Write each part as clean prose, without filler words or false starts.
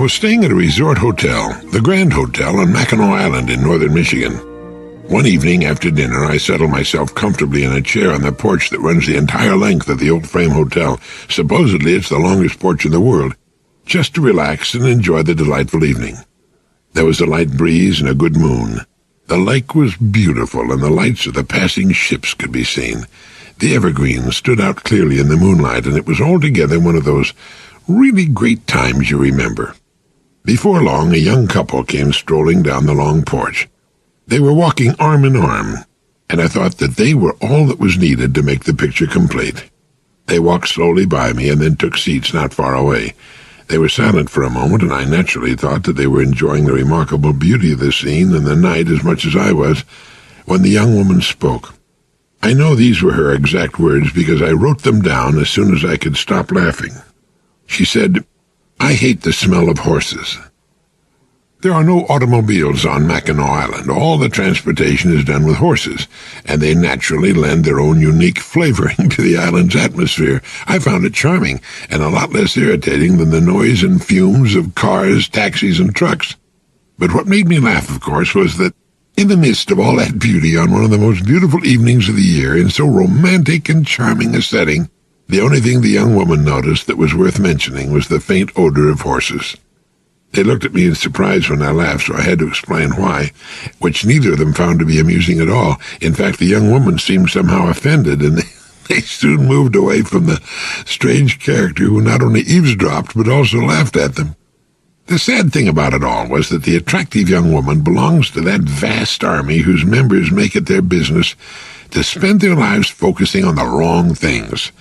was staying at a resort hotel, the Grand Hotel on Mackinac Island in northern Michigan. One evening after dinner, I settled myself comfortably in a chair on the porch that runs the entire length of the old frame hotel. Supposedly it's the longest porch in the world, just to relax and enjoy the delightful evening. There was a light breeze and a good moon. The lake was beautiful, and the lights of the passing ships could be seen. The evergreens stood out clearly in the moonlight, and it was altogether one of those really great times you remember. Before long, a young couple came strolling down the long porch. They were walking arm in arm, and I thought that they were all that was needed to make the picture complete. They walked slowly by me and then took seats not far away. They were silent for a moment, and I naturally thought that they were enjoying the remarkable beauty of the scene and the night as much as I was, when the young woman spoke. I know these were her exact words because I wrote them down as soon as I could stop laughing. She said, "I hate the smell of horses." There are no automobiles on Mackinac Island. All the transportation is done with horses, and they naturally lend their own unique flavoring to the island's atmosphere. I found it charming, and a lot less irritating than the noise and fumes of cars, taxis, and trucks. But what made me laugh, of course, was that in the midst of all that beauty on one of the most beautiful evenings of the year, in so romantic and charming a setting, the only thing the young woman noticed that was worth mentioning was the faint odor of horses. They looked at me in surprise when I laughed, so I had to explain why, which neither of them found to be amusing at all. In fact, the young woman seemed somehow offended, and they soon moved away from the strange character who not only eavesdropped but also laughed at them. The sad thing about it all was that the attractive young woman belongs to that vast army whose members make it their business to spend their lives focusing on the wrong things.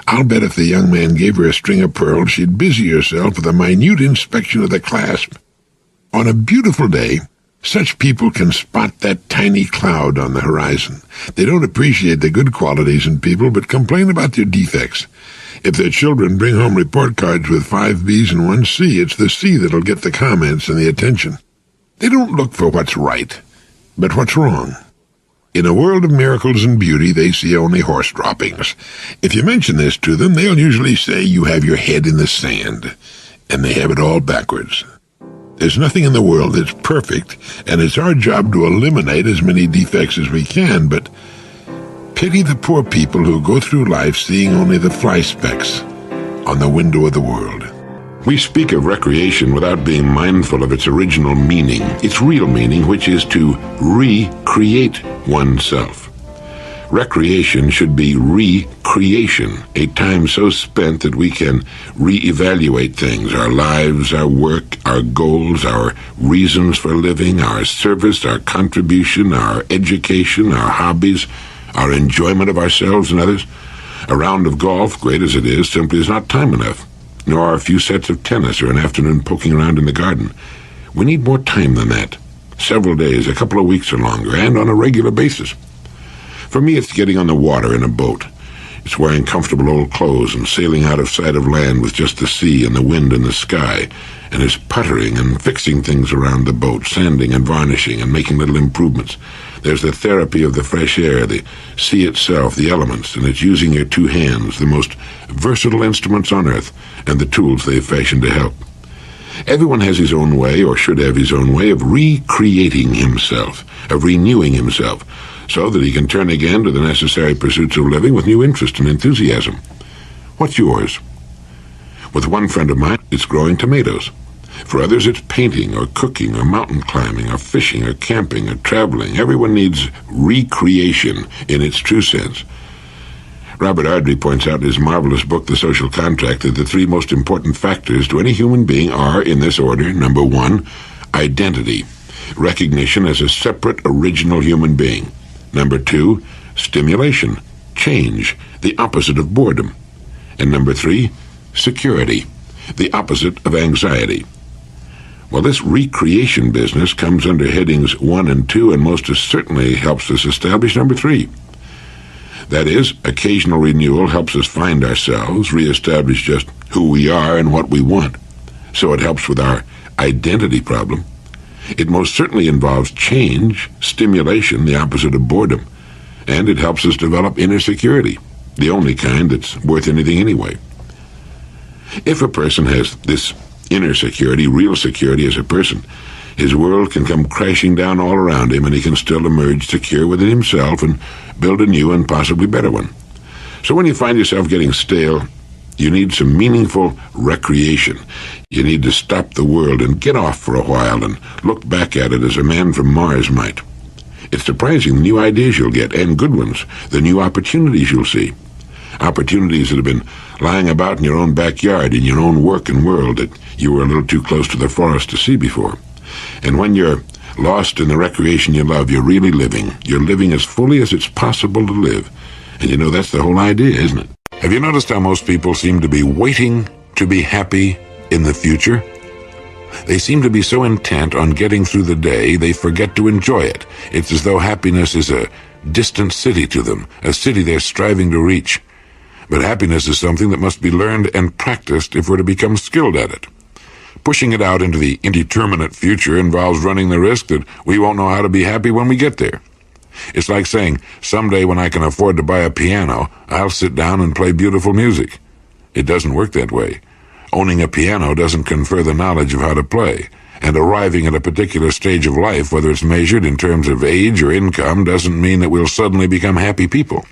I'll bet if the young man gave her a string of pearls, she'd busy herself with a minute inspection of the clasp. On a beautiful day, such people can spot that tiny cloud on the horizon. They don't appreciate the good qualities in people, but complain about their defects. If their children bring home report cards with 5 B's and 1 C, it's the C that'll get the comments and the attention. They don't look for what's right, but what's wrong. In a world of miracles and beauty, they see only horse droppings. If you mention this to them, they'll usually say you have your head in the sand, and they have it all backwards. There's nothing in the world that's perfect, and it's our job to eliminate as many defects as we can, but pity the poor people who go through life seeing only the fly specks on the window of the world. We speak of recreation without being mindful of its original meaning, its real meaning, which is to recreate oneself. Recreation should be recreation, a time so spent that we can reevaluate things, our lives, our work, our goals, our reasons for living, our service, our contribution, our education, our hobbies, our enjoyment of ourselves and others. A round of golf, great as it is, simply is not time enough, nor are a few sets of tennis or an afternoon poking around in the garden. We need more time than that. Several days, a couple of weeks or longer, and on a regular basis. For me, it's getting on the water in a boat. It's wearing comfortable old clothes and sailing out of sight of land with just the sea and the wind and the sky, and it's puttering and fixing things around the boat, sanding and varnishing and making little improvements. There's the therapy of the fresh air, the sea itself, the elements, and it's using your 2 hands, the most versatile instruments on earth, and the tools they've fashioned to help. Everyone has his own way, or should have his own way, of recreating himself, of renewing himself, so that he can turn again to the necessary pursuits of living with new interest and enthusiasm. What's yours? With one friend of mine, it's growing tomatoes. For others, it's painting or cooking or mountain climbing or fishing or camping or traveling. Everyone needs recreation in its true sense. Robert Ardrey points out in his marvelous book, The Social Contract, that the 3 most important factors to any human being are, in this order, number 1, identity, recognition as a separate, original human being. Number 2, stimulation, change, the opposite of boredom. And number 3, security, the opposite of anxiety. Well, this recreation business comes under headings 1 and 2 and most certainly helps us establish number 3. That is, occasional renewal helps us find ourselves, reestablish just who we are and what we want. So it helps with our identity problem. It most certainly involves change, stimulation, the opposite of boredom, and it helps us develop inner security, the only kind that's worth anything anyway. If a person has this inner security, real security as a person, his world can come crashing down all around him, and he can still emerge secure within himself and build a new and possibly better one. So when you find yourself getting stale, you need some meaningful recreation. You need to stop the world and get off for a while and look back at it as a man from Mars might. It's surprising the new ideas you'll get, and good ones, the new opportunities you'll see. Opportunities that have been lying about in your own backyard, in your own work and world, that you were a little too close to the forest to see before. And when you're lost in the recreation you love, you're really living. You're living as fully as it's possible to live. And you know, that's the whole idea, isn't it? Have you noticed how most people seem to be waiting to be happy in the future? They seem to be so intent on getting through the day, they forget to enjoy it. It's as though happiness is a distant city to them, a city they're striving to reach. But happiness is something that must be learned and practiced if we're to become skilled at it. Pushing it out into the indeterminate future involves running the risk that we won't know how to be happy when we get there. It's like saying, someday when I can afford to buy a piano, I'll sit down and play beautiful music. It doesn't work that way. Owning a piano doesn't confer the knowledge of how to play, and arriving at a particular stage of life, whether it's measured in terms of age or income, doesn't mean that we'll suddenly become happy people.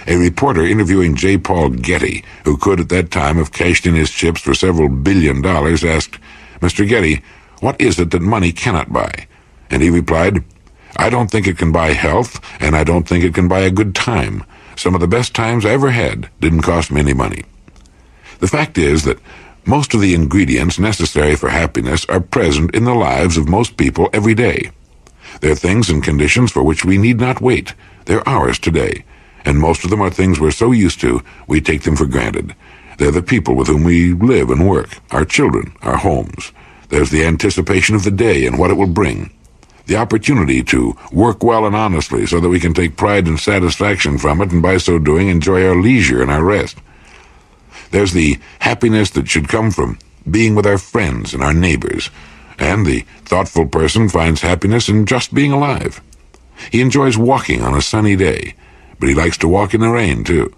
A reporter interviewing J. Paul Getty, who could at that time have cashed in his chips for several $1 billion, asked, "Mr. Getty, what is it that money cannot buy?" And he replied, "I don't think it can buy health, and I don't think it can buy a good time. Some of the best times I ever had didn't cost me any money." The fact is that most of the ingredients necessary for happiness are present in the lives of most people every day. They're things and conditions for which we need not wait. They're ours today. And most of them are things we're so used to, we take them for granted. They're the people with whom we live and work, our children, our homes. There's the anticipation of the day and what it will bring. The opportunity to work well and honestly so that we can take pride and satisfaction from it, and by so doing enjoy our leisure and our rest. There's the happiness that should come from being with our friends and our neighbors, and the thoughtful person finds happiness in just being alive. He enjoys walking on a sunny day, but he likes to walk in the rain, too.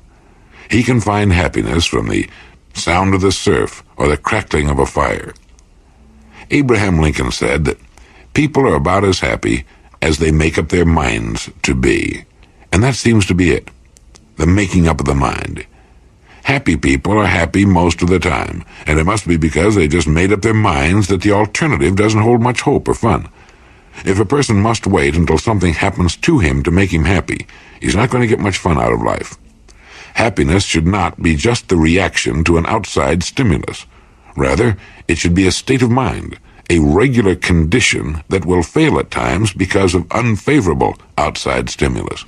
He can find happiness from the sound of the surf or the crackling of a fire. Abraham Lincoln said that people are about as happy as they make up their minds to be. And that seems to be it, the making up of the mind. Happy people are happy most of the time, and it must be because they just made up their minds that the alternative doesn't hold much hope or fun. If a person must wait until something happens to him to make him happy, he's not going to get much fun out of life. Happiness should not be just the reaction to an outside stimulus. Rather, it should be a state of mind, a regular condition that will fail at times because of unfavorable outside stimulus.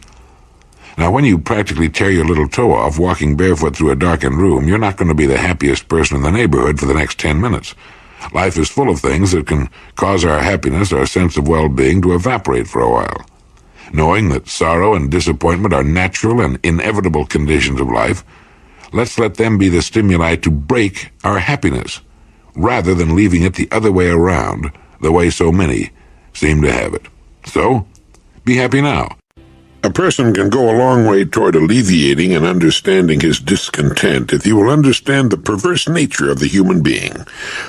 Now, when you practically tear your little toe off walking barefoot through a darkened room, you're not going to be the happiest person in the neighborhood for the next 10 minutes. Life is full of things that can cause our happiness, our sense of well-being, to evaporate for a while. Knowing that sorrow and disappointment are natural and inevitable conditions of life, let's let them be the stimuli to break our happiness, rather than leaving it the other way around, the way so many seem to have it. So, be happy now. A person can go a long way toward alleviating and understanding his discontent if he will understand the perverse nature of the human being.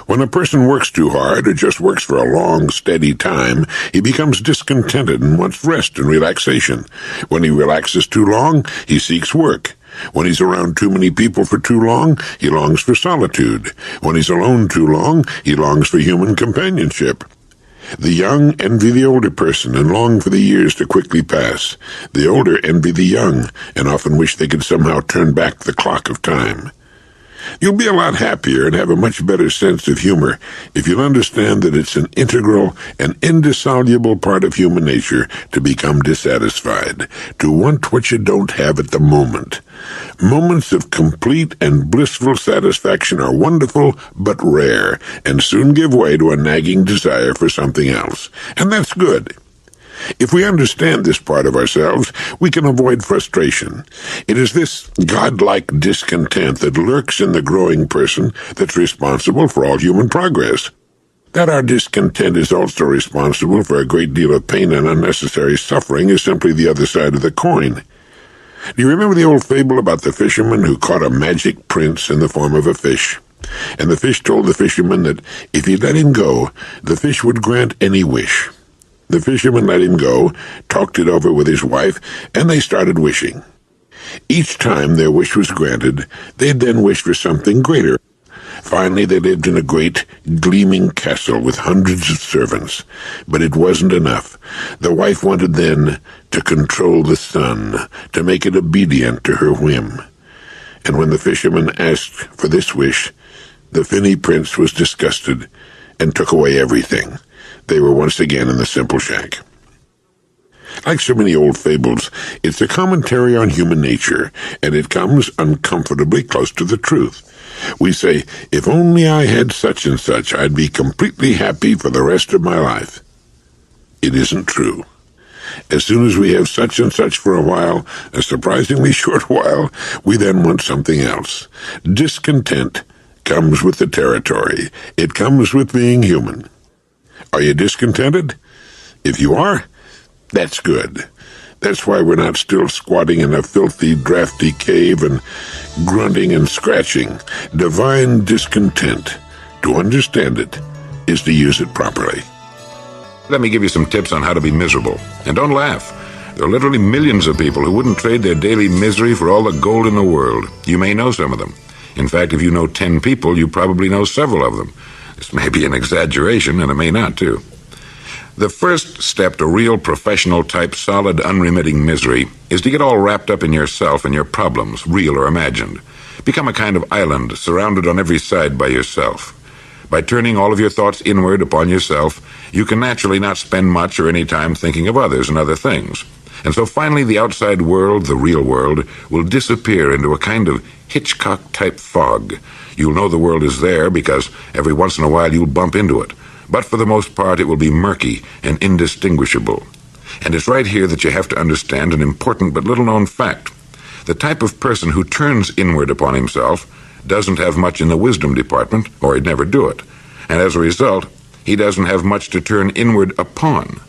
When a person works too hard or just works for a long, steady time, he becomes discontented and wants rest and relaxation. When he relaxes too long, he seeks work. When he's around too many people for too long, he longs for solitude. When he's alone too long, he longs for human companionship. The young envy the older person and long for the years to quickly pass. The older envy the young and often wish they could somehow turn back the clock of time. You'll be a lot happier and have a much better sense of humor if you'll understand that it's an integral and indissoluble part of human nature to become dissatisfied, to want what you don't have at the moment. Moments of complete and blissful satisfaction are wonderful but rare, and soon give way to a nagging desire for something else. And that's good. If we understand this part of ourselves, we can avoid frustration. It is this godlike discontent that lurks in the growing person that's responsible for all human progress. That our discontent is also responsible for a great deal of pain and unnecessary suffering is simply the other side of the coin. Do you remember the old fable about the fisherman who caught a magic prince in the form of a fish? And the fish told the fisherman that if he let him go, the fish would grant any wish. The fisherman let him go, talked it over with his wife, and they started wishing. Each time their wish was granted, they'd then wish for something greater. Finally, they lived in a great, gleaming castle with hundreds of servants. But it wasn't enough. The wife wanted then to control the sun, to make it obedient to her whim. And when the fisherman asked for this wish, the finny prince was disgusted and took away everything. They were once again in the simple shack. Like so many old fables, it's a commentary on human nature, and it comes uncomfortably close to the truth. We say, if only I had such and such, I'd be completely happy for the rest of my life. It isn't true. As soon as we have such and such for a while, a surprisingly short while, we then want something else. Discontent comes with the territory. It comes with being human. Are you discontented? If you are, that's good. That's why we're not still squatting in a filthy, drafty cave and grunting and scratching. Divine discontent, to understand it, is to use it properly. Let me give you some tips on how to be miserable. And don't laugh. There are literally millions of people who wouldn't trade their daily misery for all the gold in the world. You may know some of them. In fact, if you know 10 people, you probably know several of them. This may be an exaggeration, and it may not, too. The first step to real professional-type, solid, unremitting misery is to get all wrapped up in yourself and your problems, real or imagined. Become a kind of island, surrounded on every side by yourself. By turning all of your thoughts inward upon yourself, you can naturally not spend much or any time thinking of others and other things. And so finally the outside world, the real world, will disappear into a kind of Hitchcock-type fog. You'll know the world is there because every once in a while you'll bump into it. But for the most part, it will be murky and indistinguishable. And it's right here that you have to understand an important but little-known fact. The type of person who turns inward upon himself doesn't have much in the wisdom department, or he'd never do it. And as a result, he doesn't have much to turn inward upon.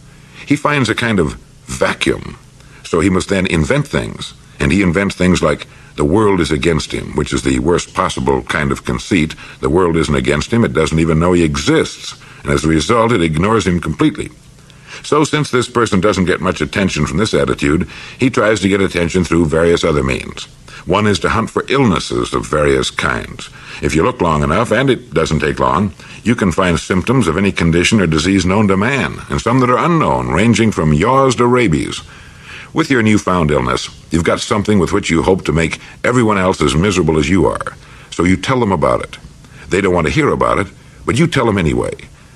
He finds a kind of vacuum. So he must then invent things. And he invents things like, the world is against him, which is the worst possible kind of conceit. The world isn't against him, it doesn't even know he exists. And as a result, it ignores him completely. So since this person doesn't get much attention from this attitude, he tries to get attention through various other means. One is to hunt for illnesses of various kinds. If you look long enough, and it doesn't take long, you can find symptoms of any condition or disease known to man, and some that are unknown, ranging from yaws to rabies. With your newfound illness, you've got something with which you hope to make everyone else as miserable as you are. So you tell them about it. They don't want to hear about it, but you tell them anyway.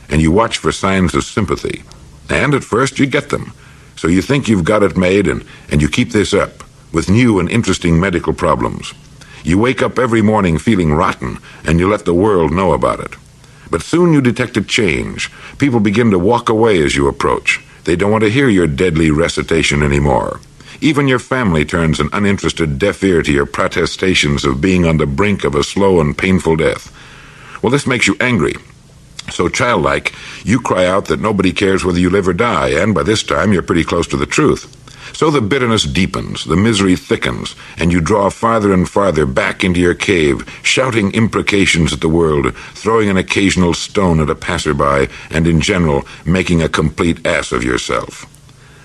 And you watch for signs of sympathy. And at first you get them. So you think you've got it made, and you keep this up, with new and interesting medical problems. You wake up every morning feeling rotten, and you let the world know about it. But soon you detect a change. People begin to walk away as you approach. They don't want to hear your deadly recitation anymore. Even your family turns an uninterested deaf ear to your protestations of being on the brink of a slow and painful death. Well, this makes you angry. So childlike, you cry out that nobody cares whether you live or die, and by this time you're pretty close to the truth. So the bitterness deepens, the misery thickens, and you draw farther and farther back into your cave, shouting imprecations at the world, throwing an occasional stone at a passerby, and in general, making a complete ass of yourself.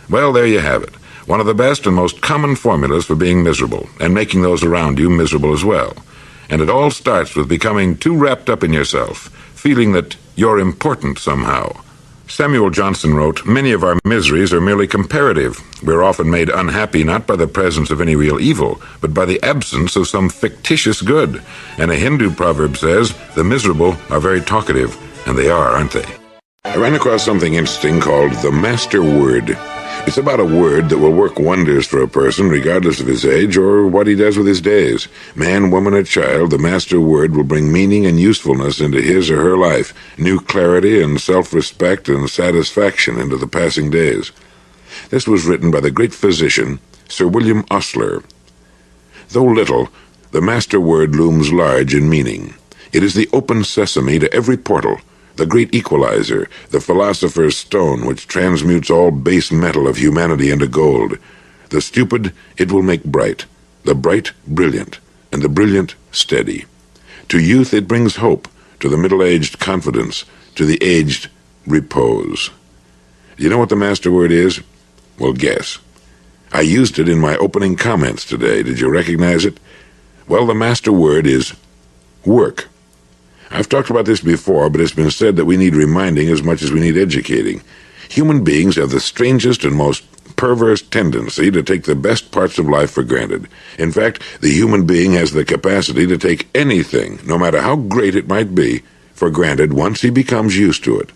Well, there you have it. One of the best and most common formulas for being miserable, and making those around you miserable as well. And it all starts with becoming too wrapped up in yourself, feeling that you're important somehow. Samuel Johnson wrote, "Many of our miseries are merely comparative. We're often made unhappy not by the presence of any real evil, but by the absence of some fictitious good." And a Hindu proverb says, "The miserable are very talkative," and they are, aren't they? I ran across something interesting called the master word. It's about a word that will work wonders for a person regardless of his age or what he does with his days. Man, woman, or child, the master word will bring meaning and usefulness into his or her life, new clarity and self-respect and satisfaction into the passing days. This was written by the great physician, Sir William Osler. Though little, the master word looms large in meaning. It is the open sesame to every portal, the great equalizer, the philosopher's stone which transmutes all base metal of humanity into gold. The stupid it will make bright, the bright brilliant, and the brilliant steady. To youth it brings hope, to the middle-aged confidence, to the aged repose. You know what the master word is? Well, guess. I used it in my opening comments today. Did you recognize it? Well, the master word is work. I've talked about this before, but it's been said that we need reminding as much as we need educating. Human beings have the strangest and most perverse tendency to take the best parts of life for granted. In fact, the human being has the capacity to take anything, no matter how great it might be, for granted once he becomes used to it.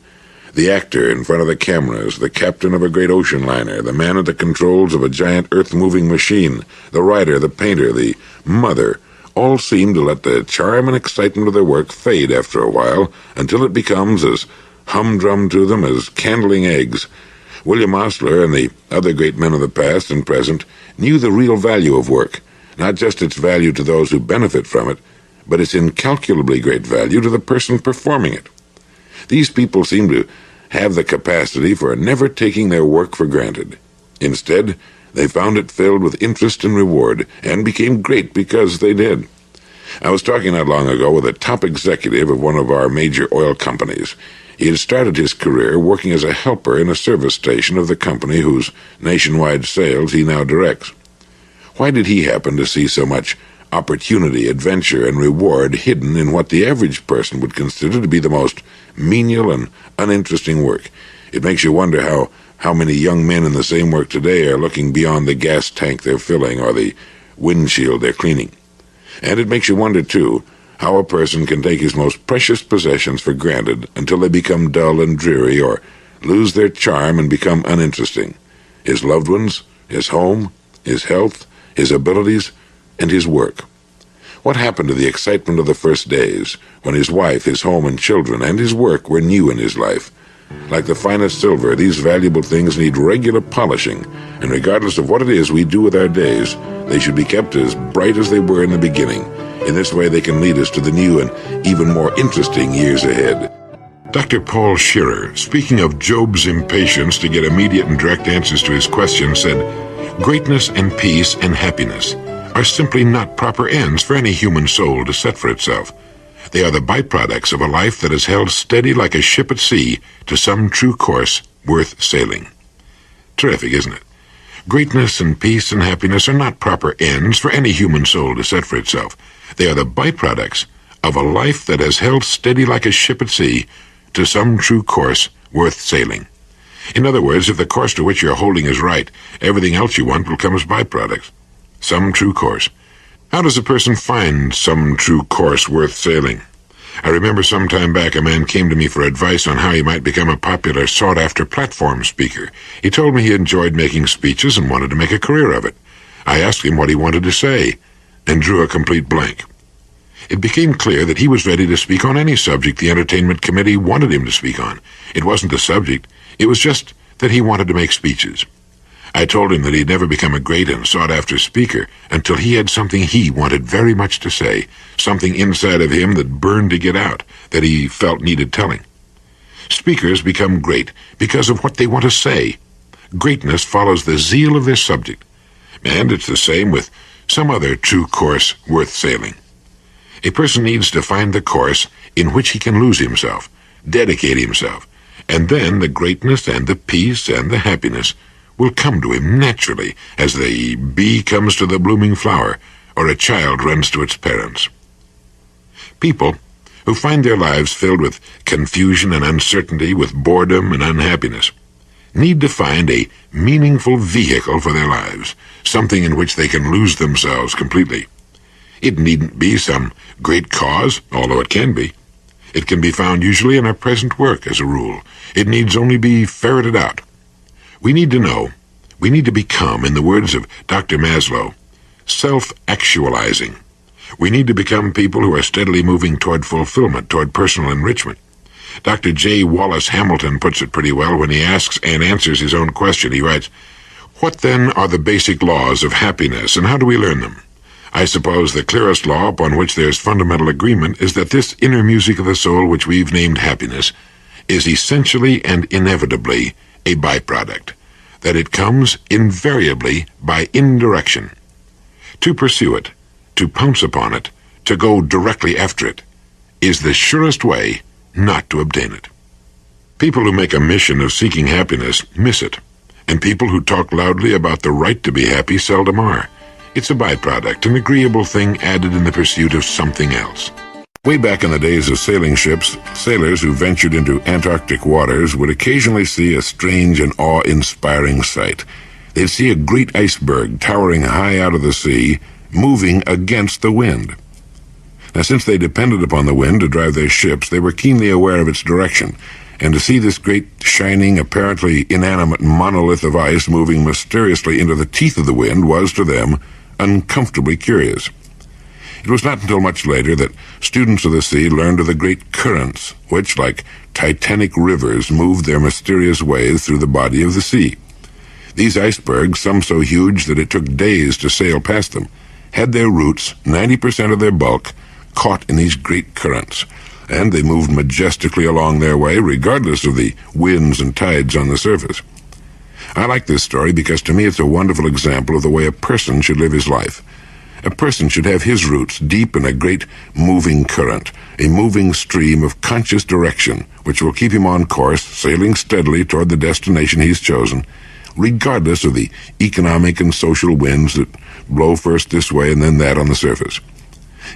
The actor in front of the cameras, the captain of a great ocean liner, the man at the controls of a giant earth-moving machine, the writer, the painter, the mother, all seem to let the charm and excitement of their work fade after a while until it becomes as humdrum to them as candling eggs. William Osler and the other great men of the past and present knew the real value of work, not just its value to those who benefit from it, but its incalculably great value to the person performing it. These people seem to have the capacity for never taking their work for granted. Instead, they found it filled with interest and reward, and became great because they did. I was talking not long ago with a top executive of one of our major oil companies. He had started his career working as a helper in a service station of the company whose nationwide sales he now directs. Why did he happen to see so much opportunity, adventure, and reward hidden in what the average person would consider to be the most menial and uninteresting work? It makes you wonder how many young men in the same work today are looking beyond the gas tank they're filling or the windshield they're cleaning. And it makes you wonder, too, how a person can take his most precious possessions for granted until they become dull and dreary or lose their charm and become uninteresting. His loved ones, his home, his health, his abilities, and his work. What happened to the excitement of the first days, when his wife, his home and children, and his work were new in his life? Like the finest silver, these valuable things need regular polishing, and regardless of what it is we do with our days, they should be kept as bright as they were in the beginning. In this way they can lead us to the new and even more interesting years ahead. Dr. Paul Shearer, speaking of Job's impatience to get immediate and direct answers to his questions, said, "Greatness and peace and happiness are simply not proper ends for any human soul to set for itself. They are the byproducts of a life that is held steady like a ship at sea to some true course worth sailing." Terrific, isn't it? Greatness and peace and happiness are not proper ends for any human soul to set for itself. They are the byproducts of a life that has held steady like a ship at sea to some true course worth sailing. In other words, if the course to which you're holding is right, everything else you want will come as byproducts. Some true course. How does a person find some true course worth sailing? I remember some time back a man came to me for advice on how he might become a popular, sought-after platform speaker. He told me he enjoyed making speeches and wanted to make a career of it. I asked him what he wanted to say, and drew a complete blank. It became clear that he was ready to speak on any subject the entertainment committee wanted him to speak on. It wasn't the subject, it was just that he wanted to make speeches. I told him that he'd never become a great and sought-after speaker until he had something he wanted very much to say, something inside of him that burned to get out, that he felt needed telling. Speakers become great because of what they want to say. Greatness follows the zeal of their subject, and it's the same with some other true course worth sailing. A person needs to find the course in which he can lose himself, dedicate himself, and then the greatness and the peace and the happiness will come to him naturally as the bee comes to the blooming flower or a child runs to its parents. People who find their lives filled with confusion and uncertainty, with boredom and unhappiness, need to find a meaningful vehicle for their lives, something in which they can lose themselves completely. It needn't be some great cause, although it can be. It can be found usually in our present work, as a rule. It needs only be ferreted out. We need to know, we need to become, in the words of Dr. Maslow, self-actualizing. We need to become people who are steadily moving toward fulfillment, toward personal enrichment. Dr. J. Wallace Hamilton puts it pretty well when he asks and answers his own question. He writes, "What then are the basic laws of happiness, and how do we learn them? I suppose the clearest law upon which there's fundamental agreement is that this inner music of the soul which we've named happiness is essentially and inevitably a byproduct, that it comes invariably by indirection. To pursue it, to pounce upon it, to go directly after it, is the surest way not to obtain it. People who make a mission of seeking happiness miss it, and people who talk loudly about the right to be happy seldom are. It's a byproduct, an agreeable thing added in the pursuit of something else. Way back in the days of sailing ships, sailors who ventured into Antarctic waters would occasionally see a strange and awe-inspiring sight. They'd see a great iceberg towering high out of the sea, moving against the wind. Now, since they depended upon the wind to drive their ships, they were keenly aware of its direction, and to see this great, shining, apparently inanimate monolith of ice moving mysteriously into the teeth of the wind was, to them, uncomfortably curious. It was not until much later that students of the sea learned of the great currents, which, like titanic rivers, moved their mysterious ways through the body of the sea. These icebergs, some so huge that it took days to sail past them, had their roots, 90% of their bulk, caught in these great currents, and they moved majestically along their way regardless of the winds and tides on the surface. I like this story because to me it's a wonderful example of the way a person should live his life. A person should have his roots deep in a great moving current, a moving stream of conscious direction which will keep him on course, sailing steadily toward the destination he's chosen, regardless of the economic and social winds that blow first this way and then that on the surface.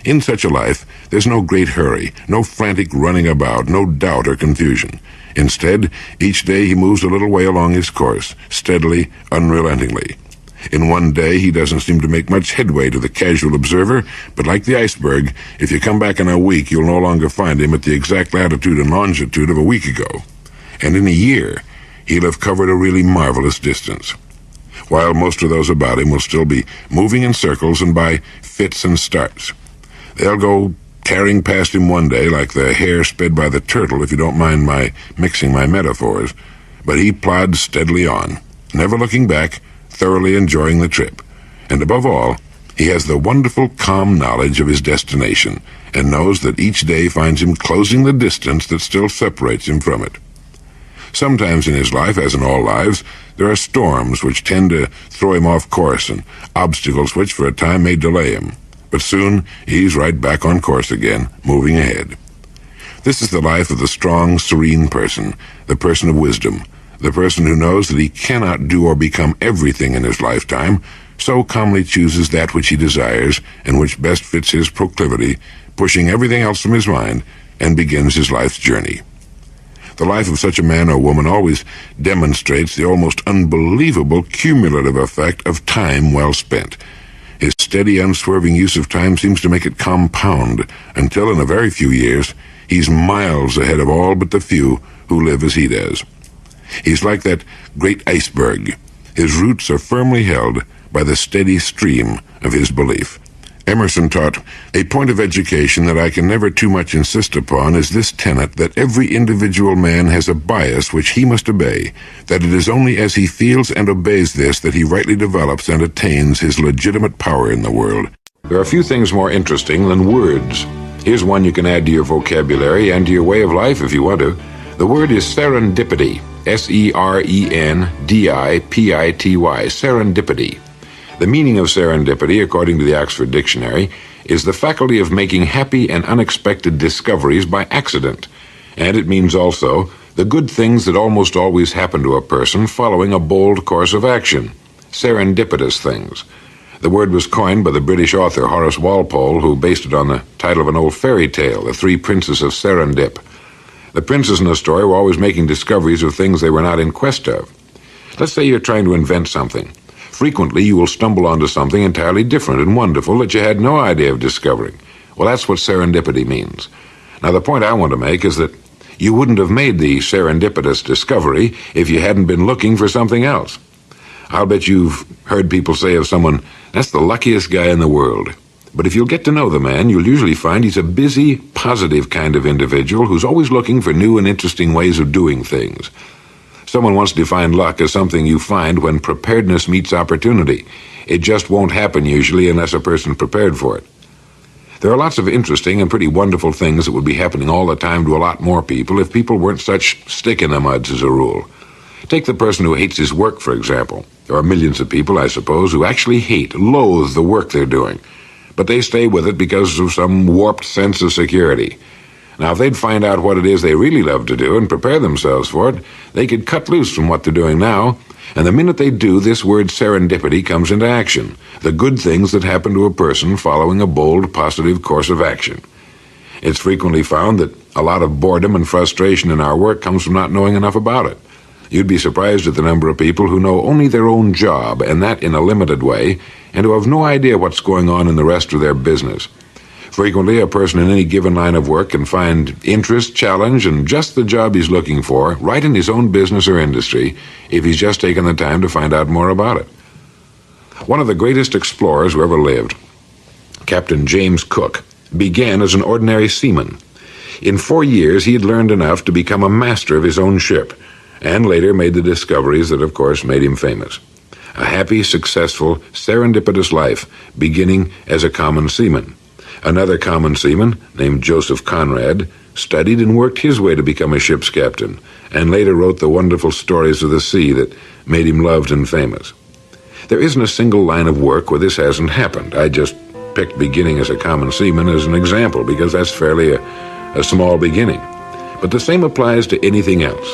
In such a life, there's no great hurry, no frantic running about, no doubt or confusion. Instead, each day he moves a little way along his course, steadily, unrelentingly. In one day, he doesn't seem to make much headway to the casual observer, but like the iceberg, if you come back in a week, you'll no longer find him at the exact latitude and longitude of a week ago. And in a year, he'll have covered a really marvelous distance, while most of those about him will still be moving in circles and by fits and starts. They'll go tearing past him one day like the hare sped by the turtle, if you don't mind my mixing my metaphors, but he plods steadily on, never looking back, thoroughly enjoying the trip. And above all, he has the wonderful, calm knowledge of his destination, and knows that each day finds him closing the distance that still separates him from it. Sometimes in his life, as in all lives, there are storms which tend to throw him off course and obstacles which for a time may delay him. But soon he's right back on course again, moving ahead. This is the life of the strong, serene person, the person of wisdom, the person who knows that he cannot do or become everything in his lifetime, so calmly chooses that which he desires and which best fits his proclivity, pushing everything else from his mind, and begins his life's journey. The life of such a man or woman always demonstrates the almost unbelievable cumulative effect of time well spent. His steady, unswerving use of time seems to make it compound, until in a very few years, he's miles ahead of all but the few who live as he does. He's like that great iceberg. His roots are firmly held by the steady stream of his belief. Emerson taught, "A point of education that I can never too much insist upon is this tenet, that every individual man has a bias which he must obey, that it is only as he feels and obeys this that he rightly develops and attains his legitimate power in the world." There are few things more interesting than words. Here's one you can add to your vocabulary and to your way of life if you want to. The word is serendipity. S-E-R-E-N-D-I-P-I-T-Y. Serendipity. The meaning of serendipity, according to the Oxford Dictionary, is the faculty of making happy and unexpected discoveries by accident. And it means also the good things that almost always happen to a person following a bold course of action. Serendipitous things. The word was coined by the British author Horace Walpole, who based it on the title of an old fairy tale, The Three Princes of Serendip. The princes in the story were always making discoveries of things they were not in quest of. Let's say you're trying to invent something. Frequently, you will stumble onto something entirely different and wonderful that you had no idea of discovering. Well, that's what serendipity means. Now, the point I want to make is that you wouldn't have made the serendipitous discovery if you hadn't been looking for something else. I'll bet you've heard people say of someone, "That's the luckiest guy in the world." But if you'll get to know the man, you'll usually find he's a busy, positive kind of individual who's always looking for new and interesting ways of doing things. Someone once defined luck as something you find when preparedness meets opportunity. It just won't happen usually unless a person's prepared for it. There are lots of interesting and pretty wonderful things that would be happening all the time to a lot more people if people weren't such stick-in-the-muds as a rule. Take the person who hates his work, for example. There are millions of people, I suppose, who actually loathe the work they're doing. but they stay with it because of some warped sense of security. Now, if they'd find out what it is they really love to do and prepare themselves for it, they could cut loose from what they're doing now, and the minute they do, this word serendipity comes into action, the good things that happen to a person following a bold, positive course of action. It's frequently found that a lot of boredom and frustration in our work comes from not knowing enough about it. You'd be surprised at the number of people who know only their own job, and that in a limited way, and who have no idea what's going on in the rest of their business. Frequently, a person in any given line of work can find interest, challenge, and just the job he's looking for right in his own business or industry if he's just taken the time to find out more about it. One of the greatest explorers who ever lived, Captain James Cook, began as an ordinary seaman. In 4 years, he had learned enough to become a master of his own ship, and later made the discoveries that, of course, made him famous. A happy, successful, serendipitous life, beginning as a common seaman. Another common seaman, named Joseph Conrad, studied and worked his way to become a ship's captain, and later wrote the wonderful stories of the sea that made him loved and famous. There isn't a single line of work where this hasn't happened. I just picked beginning as a common seaman as an example, because that's fairly a small beginning. But the same applies to anything else.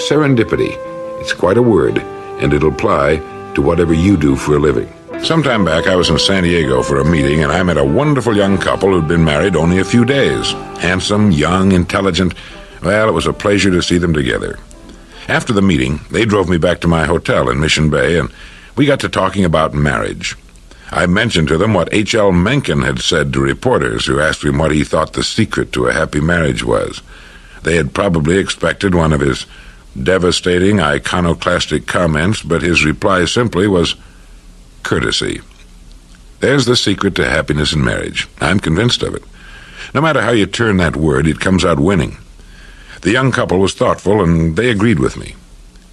Serendipity, it's quite a word, and it'll apply to whatever you do for a living. Sometime back, I was in San Diego for a meeting, and I met a wonderful young couple who'd been married only a few days. Handsome, young, intelligent. Well, it was a pleasure to see them together. After the meeting, they drove me back to my hotel in Mission Bay, and we got to talking about marriage. I mentioned to them what H.L. Mencken had said to reporters who asked him what he thought the secret to a happy marriage was. They had probably expected one of his devastating, iconoclastic comments, but his reply simply was courtesy. There's the secret to happiness in marriage. I'm convinced of it. No matter how you turn that word, it comes out winning. The young couple was thoughtful, and they agreed with me.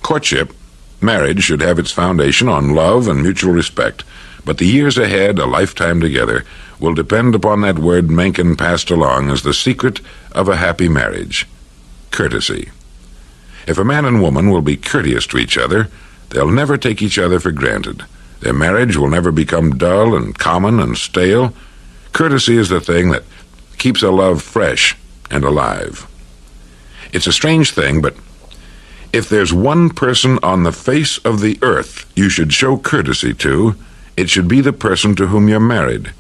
Courtship, marriage, should have its foundation on love and mutual respect, but the years ahead, a lifetime together, will depend upon that word Mencken passed along as the secret of a happy marriage: courtesy. If a man and woman will be courteous to each other, they'll never take each other for granted. Their marriage will never become dull and common and stale. Courtesy is the thing that keeps a love fresh and alive. It's a strange thing, but if there's one person on the face of the earth you should show courtesy to, it should be the person to whom you're married.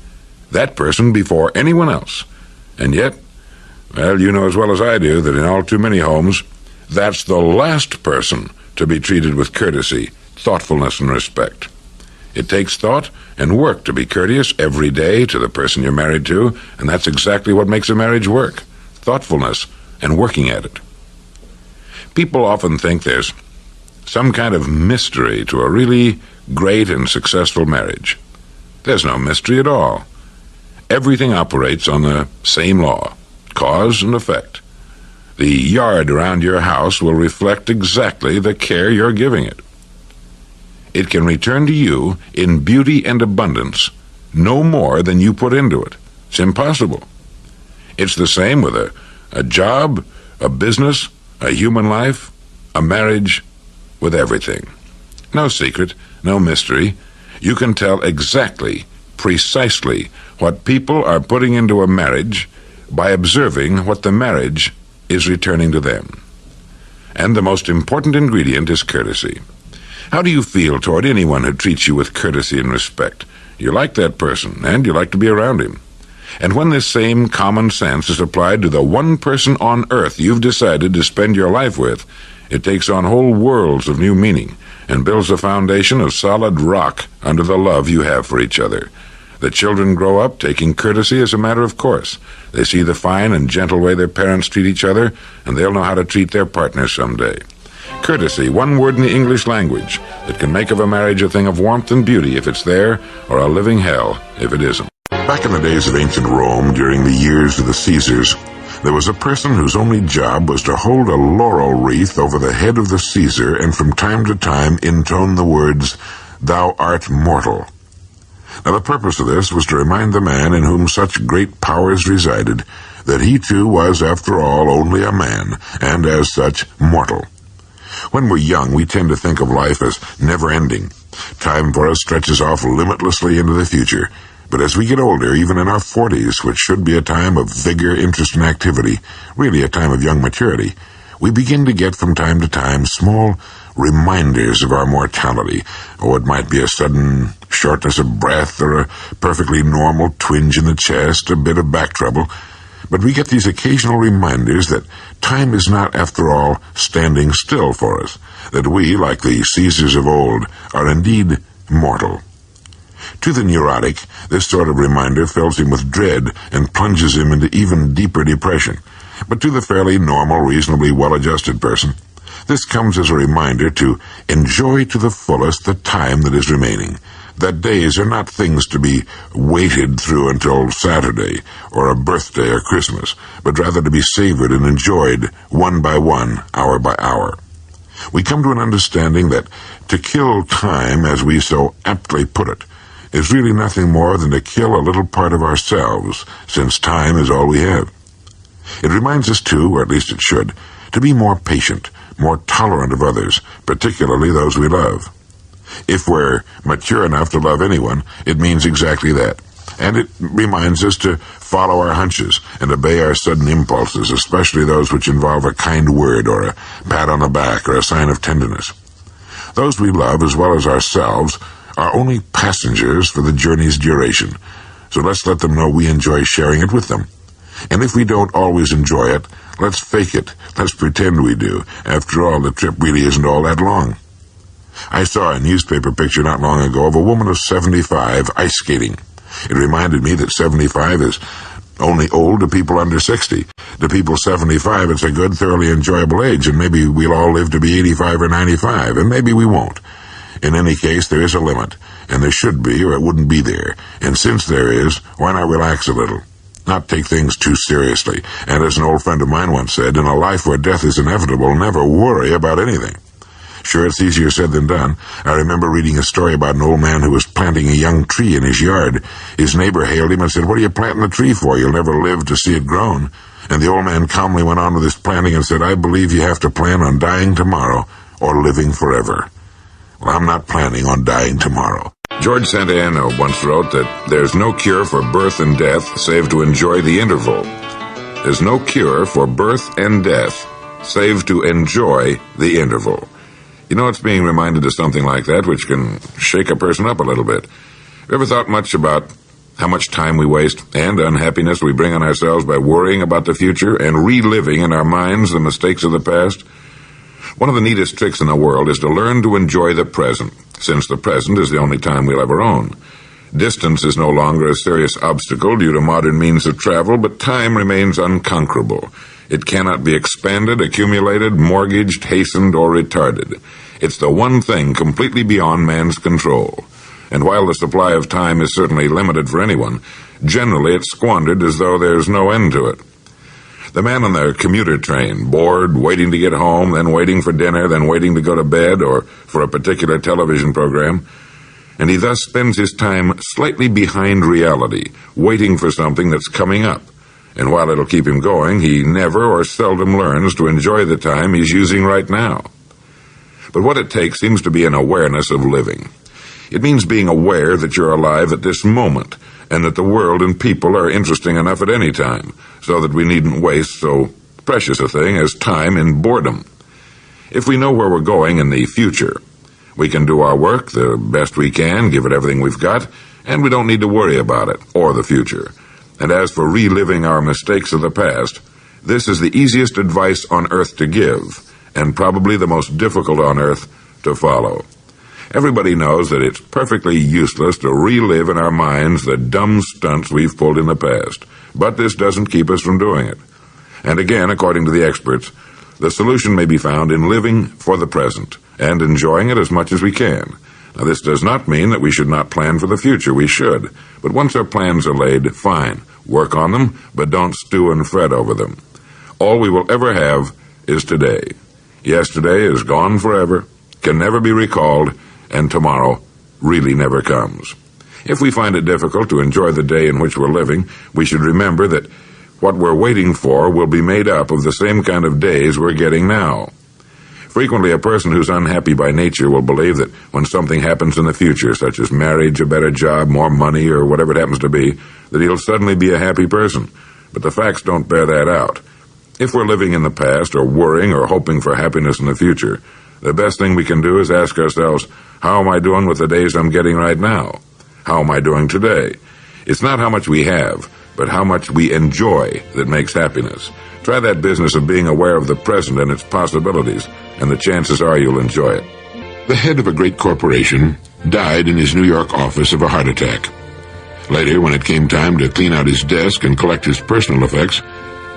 That person before anyone else. And yet, well, you know as well as I do that in all too many homes, that's the last person to be treated with courtesy, thoughtfulness, and respect. It takes thought and work to be courteous every day to the person you're married to, and that's exactly what makes a marriage work: thoughtfulness and working at it. People often think there's some kind of mystery to a really great and successful marriage. There's no mystery at all. Everything operates on the same law: cause and effect. The yard around your house will reflect exactly the care you're giving it. It can return to you in beauty and abundance no more than you put into it. It's impossible. It's the same with a job, a business, a human life, a marriage, with everything. No secret, no mystery. You can tell exactly, precisely, what people are putting into a marriage by observing what the marriage is returning to them. And the most important ingredient is courtesy. How do you feel toward anyone who treats you with courtesy and respect? You like that person, and you like to be around him. And when this same common sense is applied to the one person on earth you've decided to spend your life with, it takes on whole worlds of new meaning and builds a foundation of solid rock under the love you have for each other. The children grow up taking courtesy as a matter of course. They see the fine and gentle way their parents treat each other, and they'll know how to treat their partners someday. Courtesy, one word in the English language that can make of a marriage a thing of warmth and beauty if it's there, or a living hell if it isn't. Back in the days of ancient Rome, during the years of the Caesars, there was a person whose only job was to hold a laurel wreath over the head of the Caesar and from time to time intone the words, "Thou art mortal." Now the purpose of this was to remind the man in whom such great powers resided that he too was, after all, only a man, and as such, mortal. When we're young, we tend to think of life as never-ending. Time for us stretches off limitlessly into the future. But as we get older, even in our 40s, which should be a time of vigor, interest, and activity, really a time of young maturity, we begin to get from time to time small reminders of our mortality. Oh, it might be a sudden shortness of breath or a perfectly normal twinge in the chest, a bit of back trouble. But we get these occasional reminders that time is not, after all, standing still for us, that we, like the Caesars of old, are indeed mortal. To the neurotic, this sort of reminder fills him with dread and plunges him into even deeper depression. But to the fairly normal, reasonably well-adjusted person, this comes as a reminder to enjoy to the fullest the time that is remaining, that days are not things to be waited through until Saturday or a birthday or Christmas, but rather to be savored and enjoyed one by one, hour by hour. We come to an understanding that to kill time, as we so aptly put it, is really nothing more than to kill a little part of ourselves, since time is all we have. It reminds us too, or at least it should, to be more patient, more tolerant of others, particularly those we love. If we're mature enough to love anyone, it means exactly that. And it reminds us to follow our hunches and obey our sudden impulses, especially those which involve a kind word or a pat on the back or a sign of tenderness. Those we love, as well as ourselves, are only passengers for the journey's duration, so let's let them know we enjoy sharing it with them. And if we don't always enjoy it, let's fake it. Let's pretend we do. After all, the trip really isn't all that long. I saw a newspaper picture not long ago of a woman of 75 ice skating. It reminded me that 75 is only old to people under 60. To people 75, it's a good, thoroughly enjoyable age, and maybe we'll all live to be 85 or 95, and maybe we won't. In any case, there is a limit, and there should be, or it wouldn't be there. And since there is, why not relax a little? Not take things too seriously. And as an old friend of mine once said, in a life where death is inevitable, never worry about anything. Sure, it's easier said than done. I remember reading a story about an old man who was planting a young tree in his yard. His neighbor hailed him and said, "What are you planting the tree for? You'll never live to see it grown." And the old man calmly went on with his planting and said, "I believe you have to plan on dying tomorrow or living forever." Well, I'm not planning on dying tomorrow. George Santayana once wrote that there's no cure for birth and death save to enjoy the interval. There's no cure for birth and death save to enjoy the interval. You know, it's being reminded of something like that which can shake a person up a little bit. Have you ever thought much about how much time we waste and unhappiness we bring on ourselves by worrying about the future and reliving in our minds the mistakes of the past? One of the neatest tricks in the world is to learn to enjoy the present, since the present is the only time we'll ever own. Distance is no longer a serious obstacle due to modern means of travel, but time remains unconquerable. It cannot be expanded, accumulated, mortgaged, hastened, or retarded. It's the one thing completely beyond man's control. And while the supply of time is certainly limited for anyone, generally it's squandered as though there's no end to it. The man on the commuter train, bored, waiting to get home, then waiting for dinner, then waiting to go to bed or for a particular television program, and he thus spends his time slightly behind reality, waiting for something that's coming up. And while it'll keep him going, he never or seldom learns to enjoy the time he's using right now. But what it takes seems to be an awareness of living. It means being aware that you're alive at this moment, and that the world and people are interesting enough at any time, so that we needn't waste so precious a thing as time in boredom. If we know where we're going in the future, we can do our work the best we can, give it everything we've got, and we don't need to worry about it or the future. And as for reliving our mistakes of the past, this is the easiest advice on earth to give, and probably the most difficult on earth to follow. Everybody knows that it's perfectly useless to relive in our minds the dumb stunts we've pulled in the past, but this doesn't keep us from doing it. And again, according to the experts, the solution may be found in living for the present and enjoying it as much as we can. Now, this does not mean that we should not plan for the future. We should. But once our plans are laid, fine. Work on them, but don't stew and fret over them. All we will ever have is today. Yesterday is gone forever, can never be recalled, and tomorrow really never comes. If we find it difficult to enjoy the day in which we're living, we should remember that what we're waiting for will be made up of the same kind of days we're getting now. Frequently, a person who's unhappy by nature will believe that when something happens in the future, such as marriage, a better job, more money, or whatever it happens to be, that he'll suddenly be a happy person. But the facts don't bear that out. If we're living in the past, or worrying or hoping for happiness in the future, the best thing we can do is ask ourselves, how am I doing with the days I'm getting right now? How am I doing today? It's not how much we have, but how much we enjoy that makes happiness. Try that business of being aware of the present and its possibilities, and the chances are you'll enjoy it. The head of a great corporation died in his New York office of a heart attack. Later, when it came time to clean out his desk and collect his personal effects,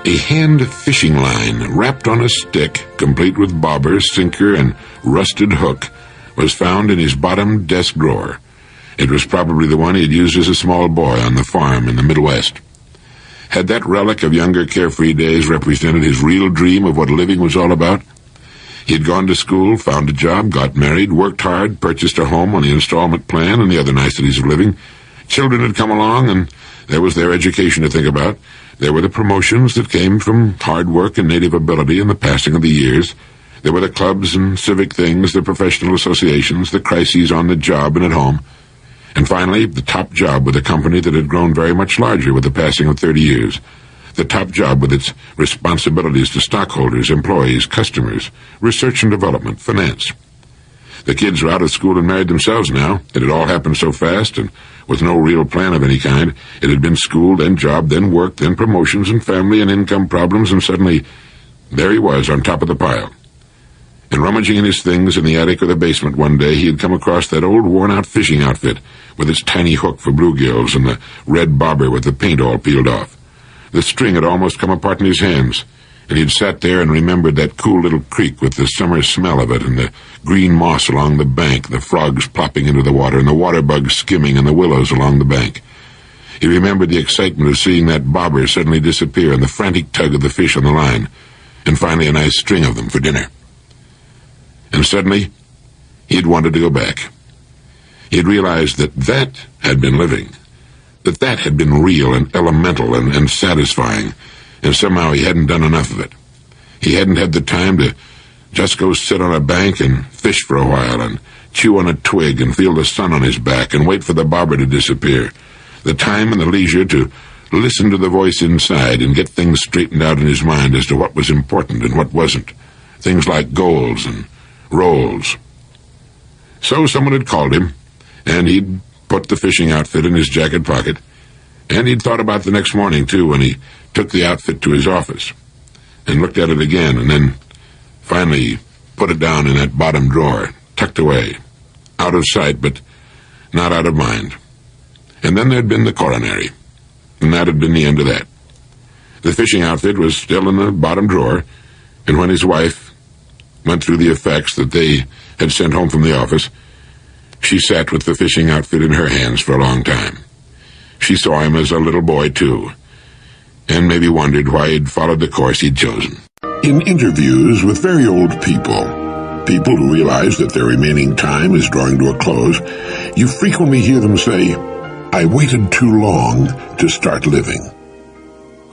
a hand fishing line wrapped on a stick, complete with bobber, sinker, and rusted hook, was found in his bottom desk drawer. It was probably the one he had used as a small boy on the farm in the Middle West. Had that relic of younger carefree days represented his real dream of what living was all about? He had gone to school, found a job, got married, worked hard, purchased a home on the installment plan and the other niceties of living. Children had come along, and there was their education to think about. There were the promotions that came from hard work and native ability and the passing of the years. There were the clubs and civic things, the professional associations, the crises on the job and at home. And finally, the top job with a company that had grown very much larger with the passing of 30 years. The top job with its responsibilities to stockholders, employees, customers, research and development, finance. The kids were out of school and married themselves now. It had all happened so fast and with no real plan of any kind. It had been school, then job, then work, then promotions and family and income problems, and suddenly there he was on top of the pile. And rummaging in his things in the attic or the basement one day, he had come across that old worn-out fishing outfit with its tiny hook for bluegills and the red bobber with the paint all peeled off. The string had almost come apart in his hands, and he had sat there and remembered that cool little creek with the summer smell of it and the green moss along the bank, the frogs plopping into the water and the water bugs skimming and the willows along the bank. He remembered the excitement of seeing that bobber suddenly disappear and the frantic tug of the fish on the line, and finally a nice string of them for dinner. And suddenly, he had wanted to go back. He had realized that that had been living, that that had been real and elemental and satisfying, and somehow he hadn't done enough of it. He hadn't had the time to just go sit on a bank and fish for a while and chew on a twig and feel the sun on his back and wait for the bobber to disappear. The time and the leisure to listen to the voice inside and get things straightened out in his mind as to what was important and what wasn't. Things like goals and roles. So someone had called him, and he'd put the fishing outfit in his jacket pocket, and he'd thought about the next morning, too, when he took the outfit to his office, and looked at it again, and then finally put it down in that bottom drawer, tucked away, out of sight, but not out of mind. And then there'd been the coronary, and that had been the end of that. The fishing outfit was still in the bottom drawer, and when his wife went through the effects that they had sent home from the office, she sat with the fishing outfit in her hands for a long time. She saw him as a little boy, too, and maybe wondered why he'd followed the course he'd chosen. In interviews with very old people who realize that their remaining time is drawing to a close, you frequently hear them say, "I waited too long to start living."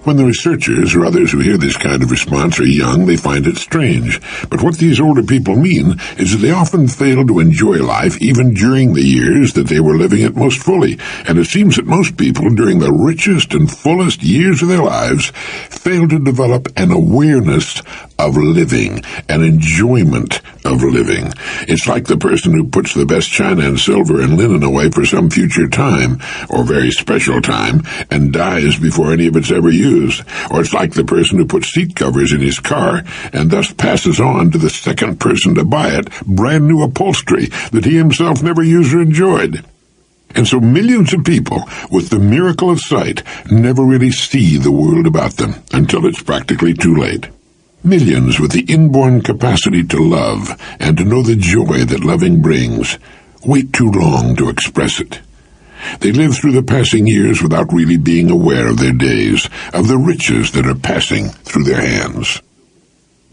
When the researchers or others who hear this kind of response are young, they find it strange. But what these older people mean is that they often fail to enjoy life even during the years that they were living it most fully. And it seems that most people, during the richest and fullest years of their lives, fail to develop an awareness of living, an enjoyment of living. It's like the person who puts the best china and silver and linen away for some future time, or very special time, and dies before any of it's ever used. Or it's like the person who puts seat covers in his car and thus passes on to the second person to buy it brand new upholstery that he himself never used or enjoyed. And so millions of people with the miracle of sight never really see the world about them until it's practically too late. Millions with the inborn capacity to love and to know the joy that loving brings wait too long to express it. They live through the passing years without really being aware of their days, of the riches that are passing through their hands.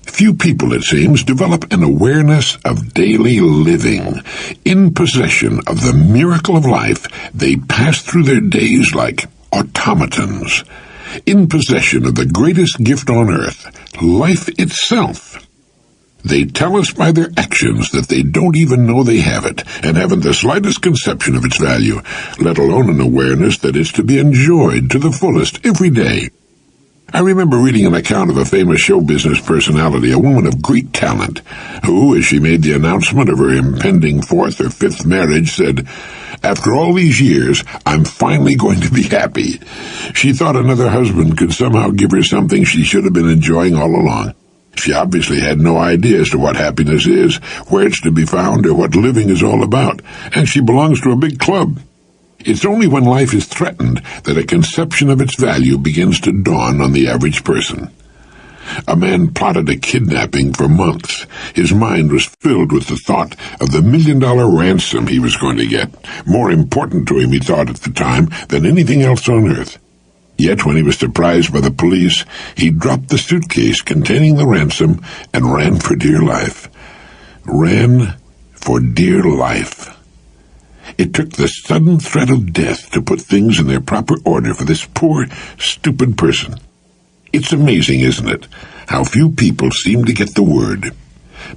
Few people, it seems, develop an awareness of daily living. In possession of the miracle of life, they pass through their days like automatons. In possession of the greatest gift on earth, life itself, They tell us by their actions that they don't even know they have it, and haven't the slightest conception of its value, let alone an awareness that it's to be enjoyed to the fullest every day. I remember reading an account of a famous show business personality, a woman of great talent, who, as she made the announcement of her impending fourth or fifth marriage, said, "After all these years, I'm finally going to be happy." She thought another husband could somehow give her something she should have been enjoying all along. She obviously had no idea as to what happiness is, where it's to be found, or what living is all about, and she belongs to a big club. It's only when life is threatened that a conception of its value begins to dawn on the average person. A man plotted a kidnapping for months. His mind was filled with the thought of the $1 million ransom he was going to get, more important to him, he thought at the time, than anything else on earth. Yet when he was surprised by the police, he dropped the suitcase containing the ransom and ran for dear life. Ran for dear life. It took the sudden threat of death to put things in their proper order for this poor, stupid person. It's amazing, isn't it, how few people seem to get the word.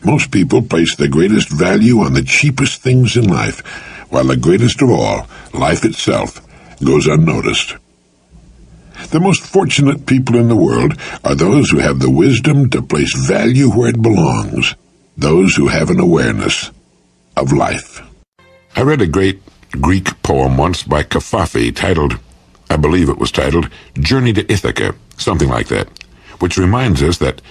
Most people place the greatest value on the cheapest things in life, while the greatest of all, life itself, goes unnoticed. The most fortunate people in the world are those who have the wisdom to place value where it belongs, those who have an awareness of life. I read a great Greek poem once by Kafafi titled, I believe it was titled, Journey to Ithaca, something like that, which reminds us that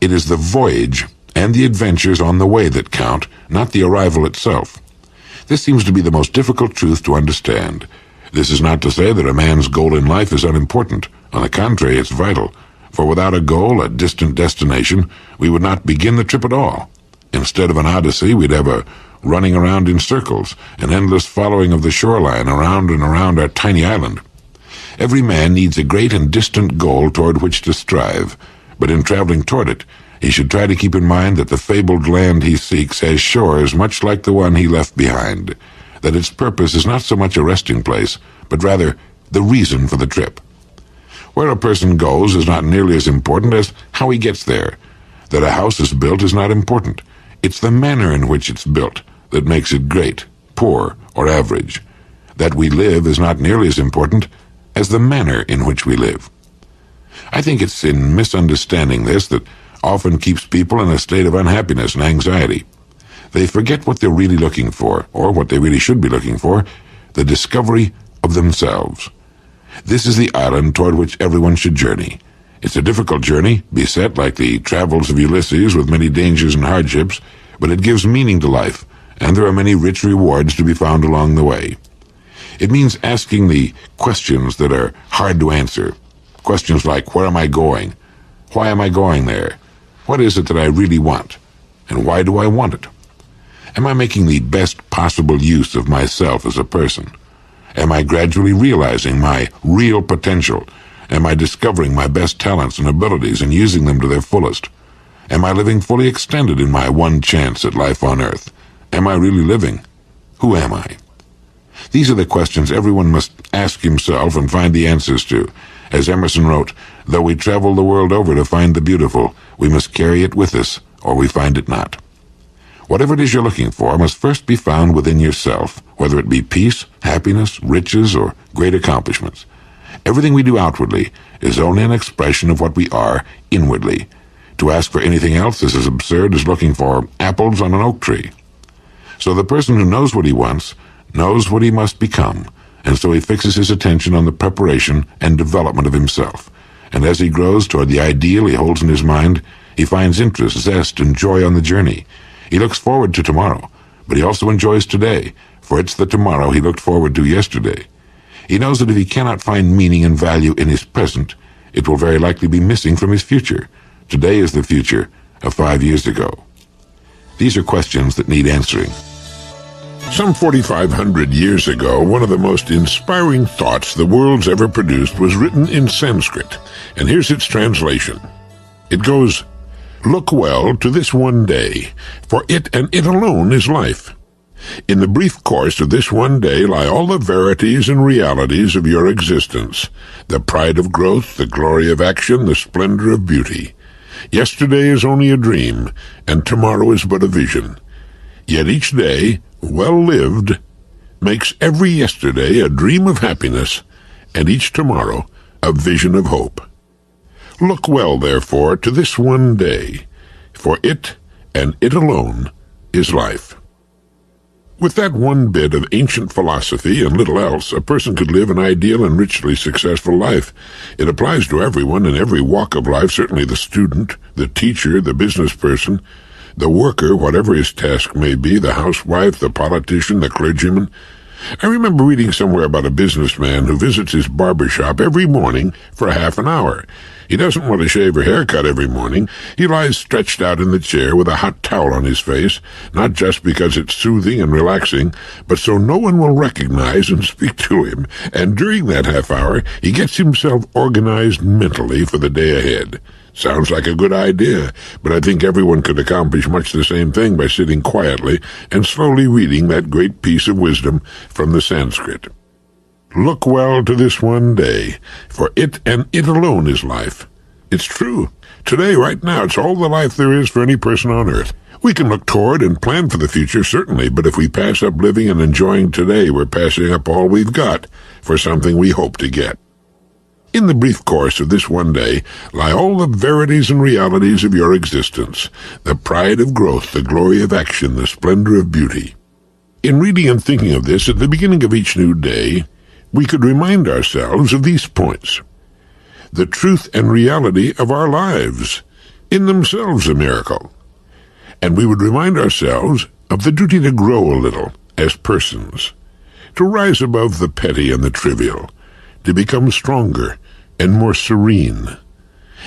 it is the voyage and the adventures on the way that count, not the arrival itself. This seems to be the most difficult truth to understand. This is not to say that a man's goal in life is unimportant. On the contrary, it's vital. For without a goal, a distant destination, we would not begin the trip at all. Instead of an odyssey, we'd have a running around in circles, an endless following of the shoreline around and around our tiny island. Every man needs a great and distant goal toward which to strive, but in traveling toward it, he should try to keep in mind that the fabled land he seeks has shores much like the one he left behind, that its purpose is not so much a resting place, but rather the reason for the trip. Where a person goes is not nearly as important as how he gets there. That a house is built is not important. It's the manner in which it's built that makes it great, poor, or average. That we live is not nearly as important as the manner in which we live. I think it's in misunderstanding this that often keeps people in a state of unhappiness and anxiety. They forget what they're really looking for, or what they really should be looking for, the discovery of themselves. This is the island toward which everyone should journey. It's a difficult journey, beset like the travels of Ulysses with many dangers and hardships, but it gives meaning to life, and there are many rich rewards to be found along the way. It means asking the questions that are hard to answer. Questions like, where am I going? Why am I going there? What is it that I really want? And why do I want it? Am I making the best possible use of myself as a person? Am I gradually realizing my real potential? Am I discovering my best talents and abilities and using them to their fullest? Am I living fully extended in my one chance at life on earth? Am I really living? Who am I? These are the questions everyone must ask himself and find the answers to. As Emerson wrote, though we travel the world over to find the beautiful, we must carry it with us, or we find it not. Whatever it is you're looking for must first be found within yourself, whether it be peace, happiness, riches, or great accomplishments. Everything we do outwardly is only an expression of what we are inwardly. To ask for anything else is as absurd as looking for apples on an oak tree. So the person who knows what he wants knows what he must become, and so he fixes his attention on the preparation and development of himself. And as he grows toward the ideal he holds in his mind, he finds interest, zest, and joy on the journey. He looks forward to tomorrow, but he also enjoys today, for it's the tomorrow he looked forward to yesterday. He knows that if he cannot find meaning and value in his present, it will very likely be missing from his future. Today is the future of 5 years ago. These are questions that need answering. Some 4,500 years ago, one of the most inspiring thoughts the world's ever produced was written in Sanskrit, and here's its translation. It goes, "Look well to this one day, for it and it alone is life. In the brief course of this one day lie all the verities and realities of your existence, the pride of growth, the glory of action, the splendor of beauty. Yesterday is only a dream, and tomorrow is but a vision. Yet each day, well lived, makes every yesterday a dream of happiness, and each tomorrow a vision of hope. Look well, therefore, to this one day, for it, and it alone, is life. With that one bit of ancient philosophy and little else, a person could live an ideal and richly successful life. It applies to everyone in every walk of life, certainly the student, the teacher, the business person, the worker, whatever his task may be, the housewife, the politician, the clergyman. I remember reading somewhere about a businessman who visits his barber shop every morning for half an hour. He doesn't want to shave or haircut every morning. He lies stretched out in the chair with a hot towel on his face, not just because it's soothing and relaxing, but so no one will recognize and speak to him. And during that half hour, he gets himself organized mentally for the day ahead. Sounds like a good idea, but I think everyone could accomplish much the same thing by sitting quietly and slowly reading that great piece of wisdom from the Sanskrit. Look well to this one day, for it and it alone is life. It's true. Today, right now, it's all the life there is for any person on earth. We can look toward and plan for the future, certainly, but if we pass up living and enjoying today, we're passing up all we've got for something we hope to get. In the brief course of this one day lie all the verities and realities of your existence, the pride of growth, the glory of action, the splendor of beauty. In reading and thinking of this at the beginning of each new day, we could remind ourselves of these points. The truth and reality of our lives, in themselves a miracle. And we would remind ourselves of the duty to grow a little as persons, to rise above the petty and the trivial, to become stronger and more serene.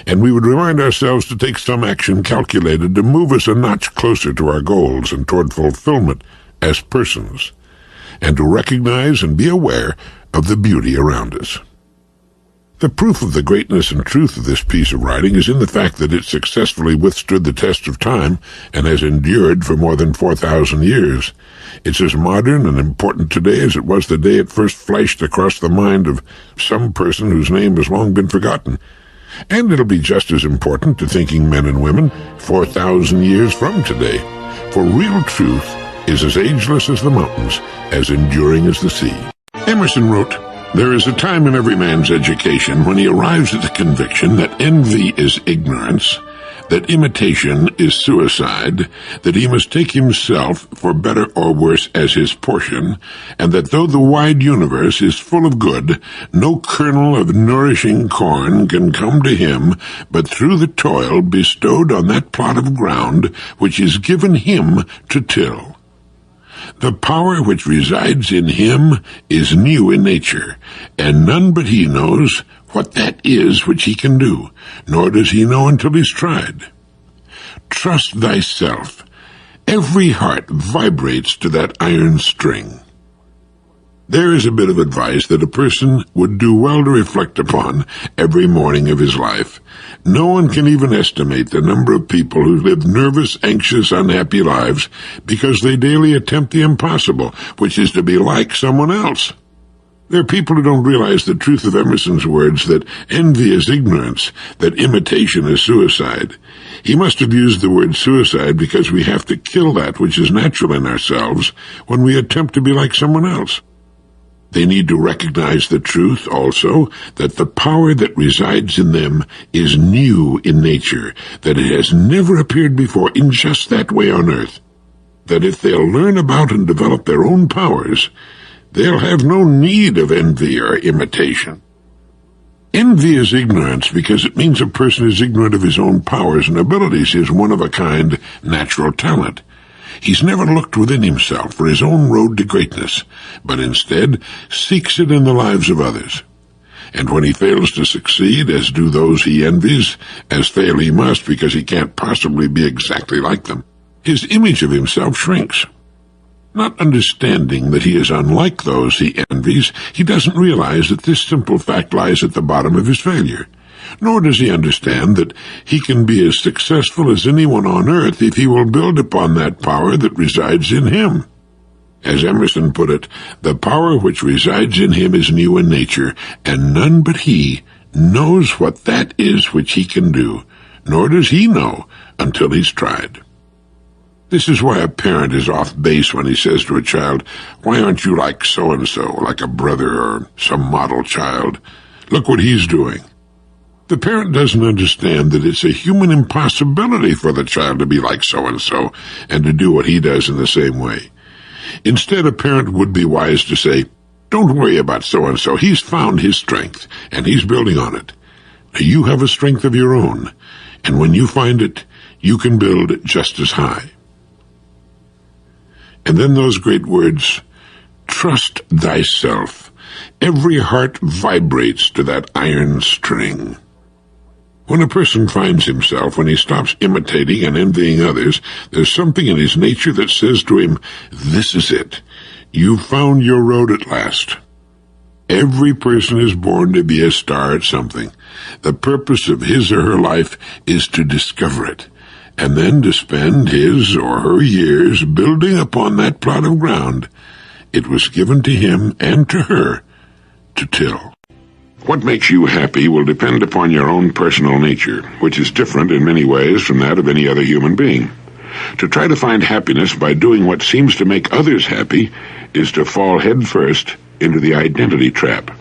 And we would remind ourselves to take some action calculated to move us a notch closer to our goals and toward fulfillment as persons, and to recognize and be aware of the beauty around us. The proof of the greatness and truth of this piece of writing is in the fact that it successfully withstood the test of time and has endured for more than 4,000 years. It's as modern and important today as it was the day it first flashed across the mind of some person whose name has long been forgotten. And it'll be just as important to thinking men and women 4,000 years from today. For real truth is as ageless as the mountains, as enduring as the sea. Emerson wrote, "There is a time in every man's education when he arrives at the conviction that envy is ignorance, that imitation is suicide, that he must take himself, for better or worse, as his portion, and that though the wide universe is full of good, no kernel of nourishing corn can come to him but through the toil bestowed on that plot of ground which is given him to till. The power which resides in him is new in nature, and none but he knows what that is which he can do, nor does he know until he's tried. Trust thyself. Every heart vibrates to that iron string." There is a bit of advice that a person would do well to reflect upon every morning of his life. No one can even estimate the number of people who live nervous, anxious, unhappy lives because they daily attempt the impossible, which is to be like someone else. There are people who don't realize the truth of Emerson's words that envy is ignorance, that imitation is suicide. He must have used the word suicide because we have to kill that which is natural in ourselves when we attempt to be like someone else. They need to recognize the truth also that the power that resides in them is new in nature, that it has never appeared before in just that way on earth, that if they'll learn about and develop their own powers, they'll have no need of envy or imitation. Envy is ignorance because it means a person is ignorant of his own powers and abilities, his one-of-a-kind natural talent. He's never looked within himself for his own road to greatness, but instead seeks it in the lives of others. And when he fails to succeed, as do those he envies, as fail he must because he can't possibly be exactly like them, his image of himself shrinks. Not understanding that he is unlike those he envies, he doesn't realize that this simple fact lies at the bottom of his failure. Nor does he understand that he can be as successful as anyone on earth if he will build upon that power that resides in him. As Emerson put it, the power which resides in him is new in nature, and none but he knows what that is which he can do, nor does he know until he's tried. This is why a parent is off base when he says to a child, "Why aren't you like so-and-so, like a brother or some model child? Look what he's doing." The parent doesn't understand that it's a human impossibility for the child to be like so-and-so and to do what he does in the same way. Instead, a parent would be wise to say, "Don't worry about so-and-so. He's found his strength, and he's building on it. You have a strength of your own, and when you find it, you can build just as high." And then those great words, "Trust thyself." Every heart vibrates to that iron string. When a person finds himself, when he stops imitating and envying others, there's something in his nature that says to him, "This is it. You've found your road at last." Every person is born to be a star at something. The purpose of his or her life is to discover it, and then to spend his or her years building upon that plot of ground it was given to him and to her to till. What makes you happy will depend upon your own personal nature, which is different in many ways from that of any other human being. To try to find happiness by doing what seems to make others happy is to fall headfirst into the identity trap.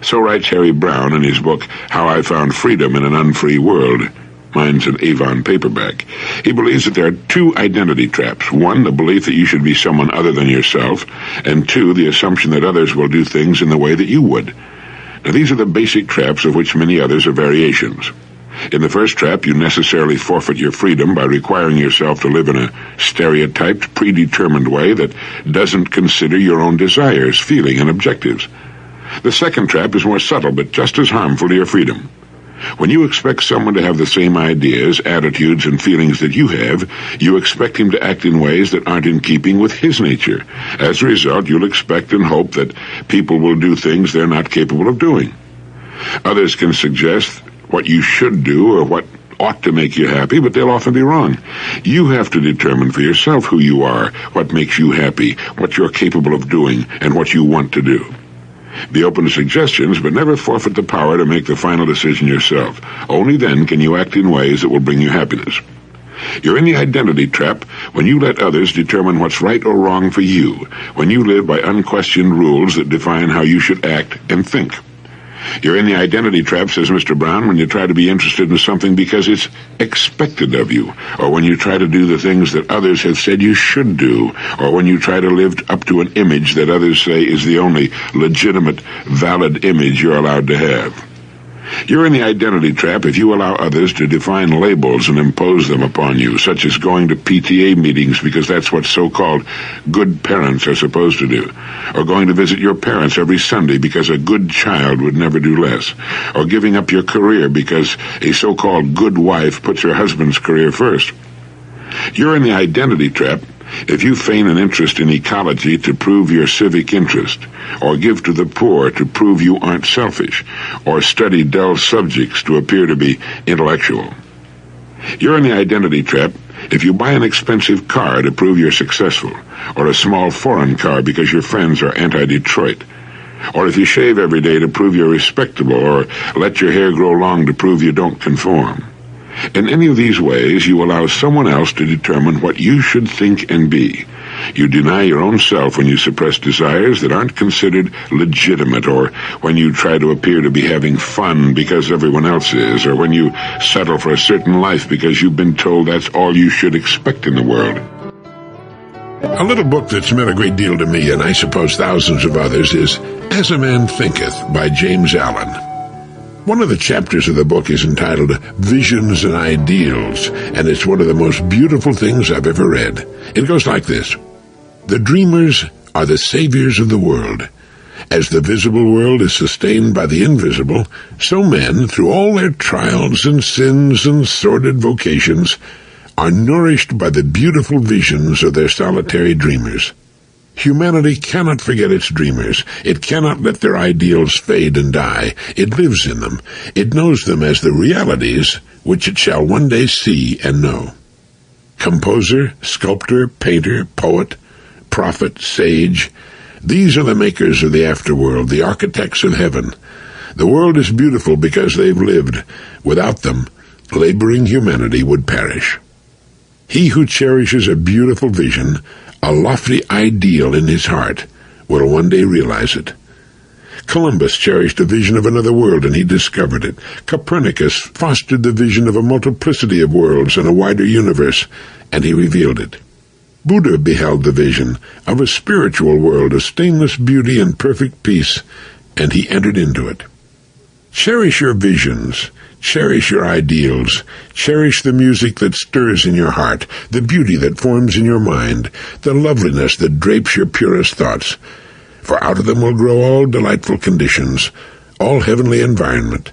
So writes Harry Brown in his book, How I Found Freedom in an Unfree World. Mine's an Avon paperback. He believes that there are two identity traps. One, the belief that you should be someone other than yourself, and two, the assumption that others will do things in the way that you would. Now, these are the basic traps of which many others are variations. In the first trap, you necessarily forfeit your freedom by requiring yourself to live in a stereotyped, predetermined way that doesn't consider your own desires, feeling, and objectives. The second trap is more subtle, but just as harmful to your freedom. When you expect someone to have the same ideas, attitudes, and feelings that you have, you expect him to act in ways that aren't in keeping with his nature. As a result, you'll expect and hope that people will do things they're not capable of doing. Others can suggest what you should do or what ought to make you happy, but they'll often be wrong. You have to determine for yourself who you are, what makes you happy, what you're capable of doing, and what you want to do. Be open to suggestions, but never forfeit the power to make the final decision yourself. Only then can you act in ways that will bring you happiness. You're in the identity trap when you let others determine what's right or wrong for you, when you live by unquestioned rules that define how you should act and think. You're in the identity trap, says Mr. Brown, when you try to be interested in something because it's expected of you, or when you try to do the things that others have said you should do, or when you try to live up to an image that others say is the only legitimate, valid image you're allowed to have. You're in the identity trap if you allow others to define labels and impose them upon you, such as going to PTA meetings because that's what so-called good parents are supposed to do, or going to visit your parents every Sunday because a good child would never do less, or giving up your career because a so-called good wife puts her husband's career first. You're in the identity trap if you feign an interest in ecology to prove your civic interest, or give to the poor to prove you aren't selfish, or study dull subjects to appear to be intellectual. You're in the identity trap if you buy an expensive car to prove you're successful, or a small foreign car because your friends are anti-Detroit, or if you shave every day to prove you're respectable, or let your hair grow long to prove you don't conform. In any of these ways, you allow someone else to determine what you should think and be. You deny your own self when you suppress desires that aren't considered legitimate, or when you try to appear to be having fun because everyone else is, or when you settle for a certain life because you've been told that's all you should expect in the world. A little book that's meant a great deal to me, and I suppose thousands of others, is As a Man Thinketh by James Allen. One of the chapters of the book is entitled Visions and Ideals, and it's one of the most beautiful things I've ever read. It goes like this. The dreamers are the saviors of the world. As the visible world is sustained by the invisible, so men, through all their trials and sins and sordid vocations, are nourished by the beautiful visions of their solitary dreamers. Humanity cannot forget its dreamers. It cannot let their ideals fade and die. It lives in them. It knows them as the realities which it shall one day see and know. Composer, sculptor, painter, poet, prophet, sage, these are the makers of the afterworld, the architects of heaven. The world is beautiful because they've lived. Without them, laboring humanity would perish. He who cherishes a beautiful vision, a lofty ideal in his heart, will one day realize it. Columbus cherished a vision of another world, and he discovered it. Copernicus fostered the vision of a multiplicity of worlds and a wider universe, and he revealed it. Buddha beheld the vision of a spiritual world of stainless beauty and perfect peace, and he entered into it. Cherish your visions. Cherish your ideals. Cherish the music that stirs in your heart, the beauty that forms in your mind, the loveliness that drapes your purest thoughts. For out of them will grow all delightful conditions, all heavenly environment.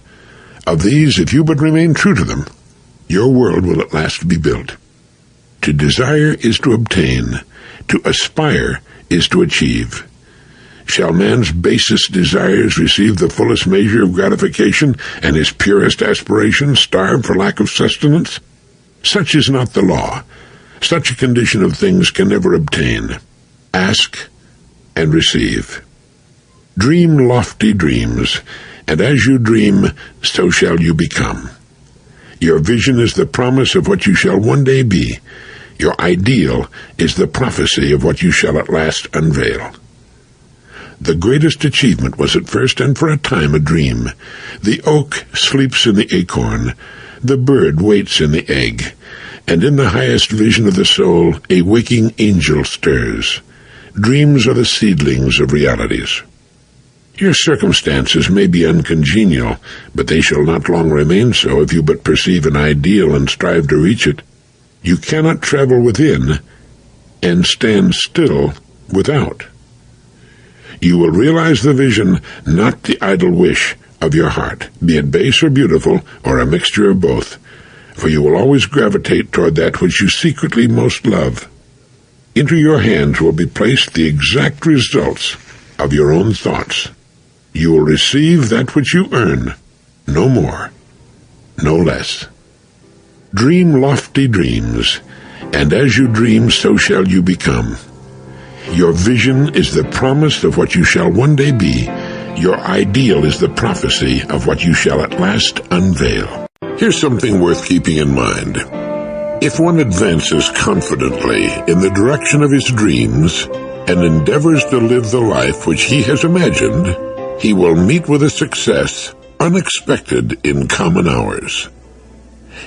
Of these, if you but remain true to them, your world will at last be built. To desire is to obtain. To aspire is to achieve. Shall man's basest desires receive the fullest measure of gratification, and his purest aspirations starve for lack of sustenance? Such is not the law. Such a condition of things can never obtain. Ask and receive. Dream lofty dreams, and as you dream, so shall you become. Your vision is the promise of what you shall one day be. Your ideal is the prophecy of what you shall at last unveil. The greatest achievement was at first and for a time a dream. The oak sleeps in the acorn, the bird waits in the egg, and in the highest vision of the soul a waking angel stirs. Dreams are the seedlings of realities. Your circumstances may be uncongenial, but they shall not long remain so if you but perceive an ideal and strive to reach it. You cannot travel within and stand still without. You will realize the vision, not the idle wish, of your heart, be it base or beautiful, or a mixture of both, for you will always gravitate toward that which you secretly most love. Into your hands will be placed the exact results of your own thoughts. You will receive that which you earn, no more, no less. Dream lofty dreams, and as you dream, so shall you become. Your vision is the promise of what you shall one day be. Your ideal is the prophecy of what you shall at last unveil. Here's something worth keeping in mind. If one advances confidently in the direction of his dreams and endeavors to live the life which he has imagined, he will meet with a success unexpected in common hours.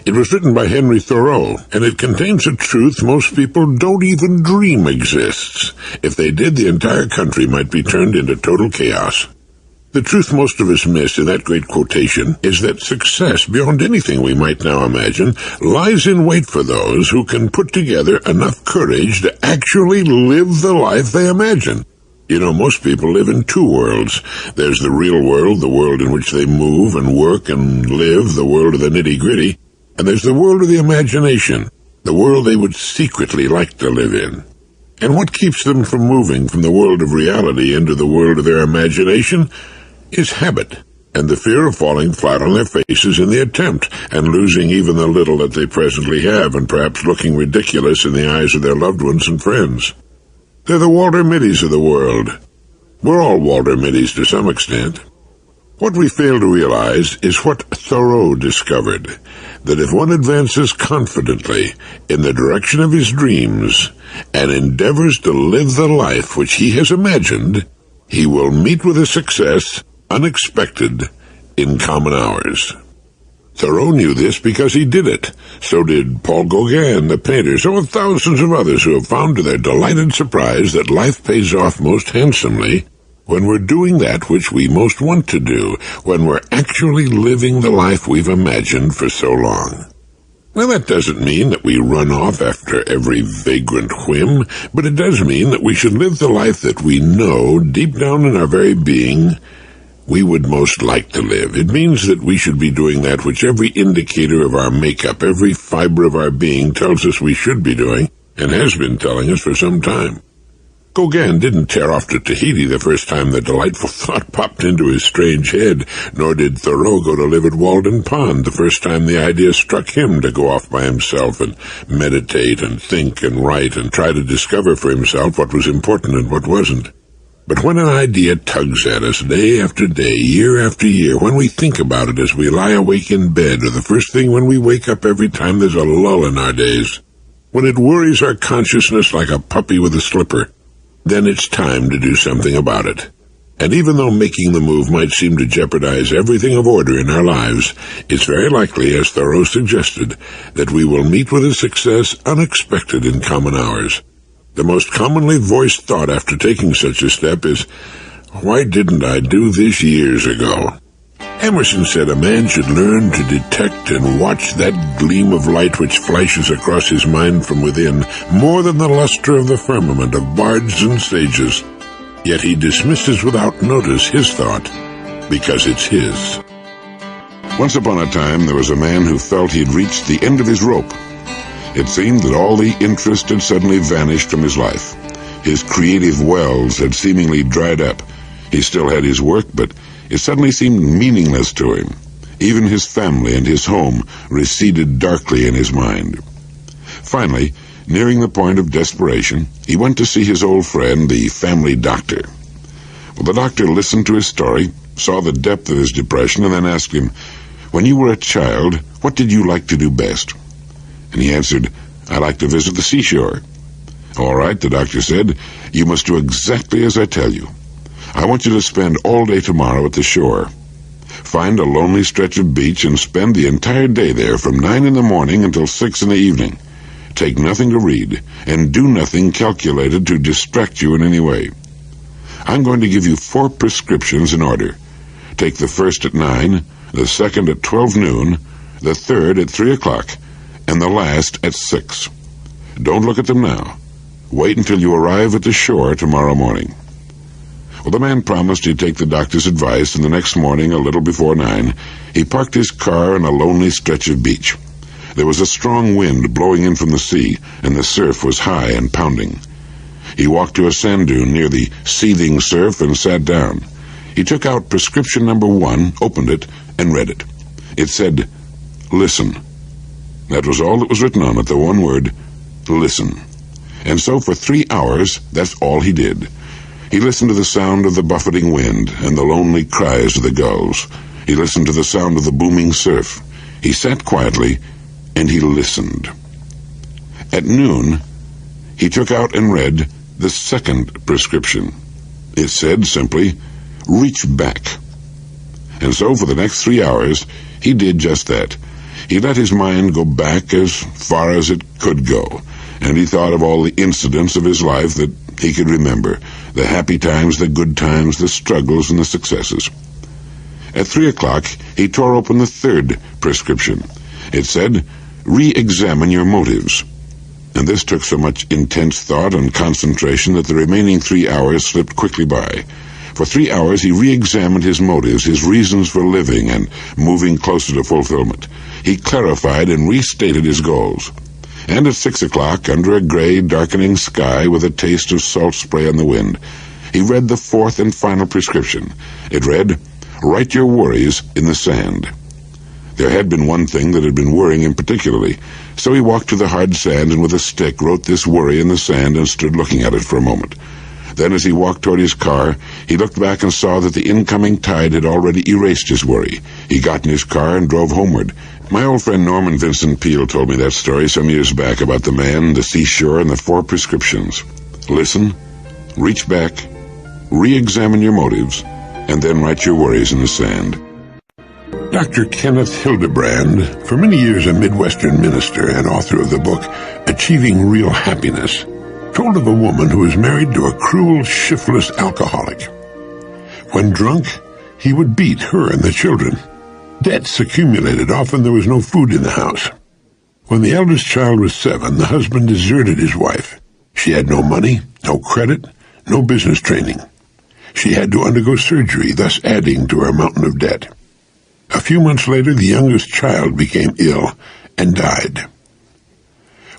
It was written by Henry Thoreau, and it contains a truth most people don't even dream exists. If they did, the entire country might be turned into total chaos. The truth most of us miss in that great quotation is that success, beyond anything we might now imagine, lies in wait for those who can put together enough courage to actually live the life they imagine. You know, most people live in two worlds. There's the real world, the world in which they move and work and live, the world of the nitty-gritty. And there's the world of the imagination, the world they would secretly like to live in. And what keeps them from moving from the world of reality into the world of their imagination is habit, and the fear of falling flat on their faces in the attempt, and losing even the little that they presently have, and perhaps looking ridiculous in the eyes of their loved ones and friends. They're the Walter Mitties of the world. We're all Walter Mitties to some extent. What we fail to realize is what Thoreau discovered, that if one advances confidently in the direction of his dreams and endeavors to live the life which he has imagined, he will meet with a success unexpected in common hours. Thoreau knew this because he did it. So did Paul Gauguin, the painter, so have thousands of others who have found to their delighted surprise that life pays off most handsomely when we're doing that which we most want to do, when we're actually living the life we've imagined for so long. Well, that doesn't mean that we run off after every vagrant whim, but it does mean that we should live the life that we know, deep down in our very being, we would most like to live. It means that we should be doing that which every indicator of our makeup, every fiber of our being tells us we should be doing, and has been telling us for some time. Gauguin didn't tear off to Tahiti the first time the delightful thought popped into his strange head, nor did Thoreau go to live at Walden Pond the first time the idea struck him to go off by himself and meditate and think and write and try to discover for himself what was important and what wasn't. But when an idea tugs at us day after day, year after year, when we think about it as we lie awake in bed or the first thing when we wake up every time there's a lull in our days, when it worries our consciousness like a puppy with a slipper, then it's time to do something about it. And even though making the move might seem to jeopardize everything of order in our lives, it's very likely, as Thoreau suggested, that we will meet with a success unexpected in common hours. The most commonly voiced thought after taking such a step is, "Why didn't I do this years ago?" Emerson said a man should learn to detect and watch that gleam of light which flashes across his mind from within, more than the luster of the firmament of bards and sages. Yet he dismisses without notice his thought, because it's his. Once upon a time, there was a man who felt he'd reached the end of his rope. It seemed that all the interest had suddenly vanished from his life. His creative wells had seemingly dried up. He still had his work, but it suddenly seemed meaningless to him. Even his family and his home receded darkly in his mind. Finally, nearing the point of desperation, he went to see his old friend, the family doctor. Well, the doctor listened to his story, saw the depth of his depression, and then asked him, "When you were a child, what did you like to do best?" And he answered, "I like to visit the seashore." "All right," the doctor said, "you must do exactly as I tell you. I want you to spend all day tomorrow at the shore. Find a lonely stretch of beach and spend the entire day there from 9 in the morning until 6 in the evening. Take nothing to read, and do nothing calculated to distract you in any way. I'm going to give you 4 prescriptions in order. Take the first at 9, the second at 12 noon, the third at 3 o'clock, and the last at 6. Don't look at them now. Wait until you arrive at the shore tomorrow morning." Well, the man promised he'd take the doctor's advice, and the next morning, a little before 9, he parked his car on a lonely stretch of beach. There was a strong wind blowing in from the sea, and the surf was high and pounding. He walked to a sand dune near the seething surf and sat down. He took out prescription number 1, opened it, and read it. It said, "Listen." That was all that was written on it, the one word, "listen." And so for 3 hours, that's all he did. He listened to the sound of the buffeting wind and the lonely cries of the gulls. He listened to the sound of the booming surf. He sat quietly, and he listened. At noon, he took out and read the second prescription. It said simply, "Reach back." And so for the next 3 hours, he did just that. He let his mind go back as far as it could go, and he thought of all the incidents of his life that he could remember, the happy times, the good times, the struggles, and the successes. At 3 o'clock, he tore open the third prescription. It said, "Re-examine your motives." And this took so much intense thought and concentration that the remaining 3 hours slipped quickly by. For 3 hours, he re-examined his motives, his reasons for living and moving closer to fulfillment. He clarified and restated his goals. And at 6 o'clock, under a gray, darkening sky with a taste of salt spray on the wind, he read the fourth and final prescription. It read, "Write your worries in the sand." There had been one thing that had been worrying him particularly, so he walked to the hard sand and with a stick wrote this worry in the sand and stood looking at it for a moment. Then as he walked toward his car, he looked back and saw that the incoming tide had already erased his worry. He got in his car and drove homeward. My old friend Norman Vincent Peale told me that story some years back about the man, the seashore, and the 4 prescriptions. Listen, reach back, re-examine your motives, and then write your worries in the sand. Dr. Kenneth Hildebrand, for many years a Midwestern minister and author of the book Achieving Real Happiness, told of a woman who was married to a cruel, shiftless alcoholic. When drunk, he would beat her and the children. Debts accumulated. Often there was no food in the house. When the eldest child was 7, the husband deserted his wife. She had no money, no credit, no business training. She had to undergo surgery, thus adding to her mountain of debt. A few months later, the youngest child became ill and died.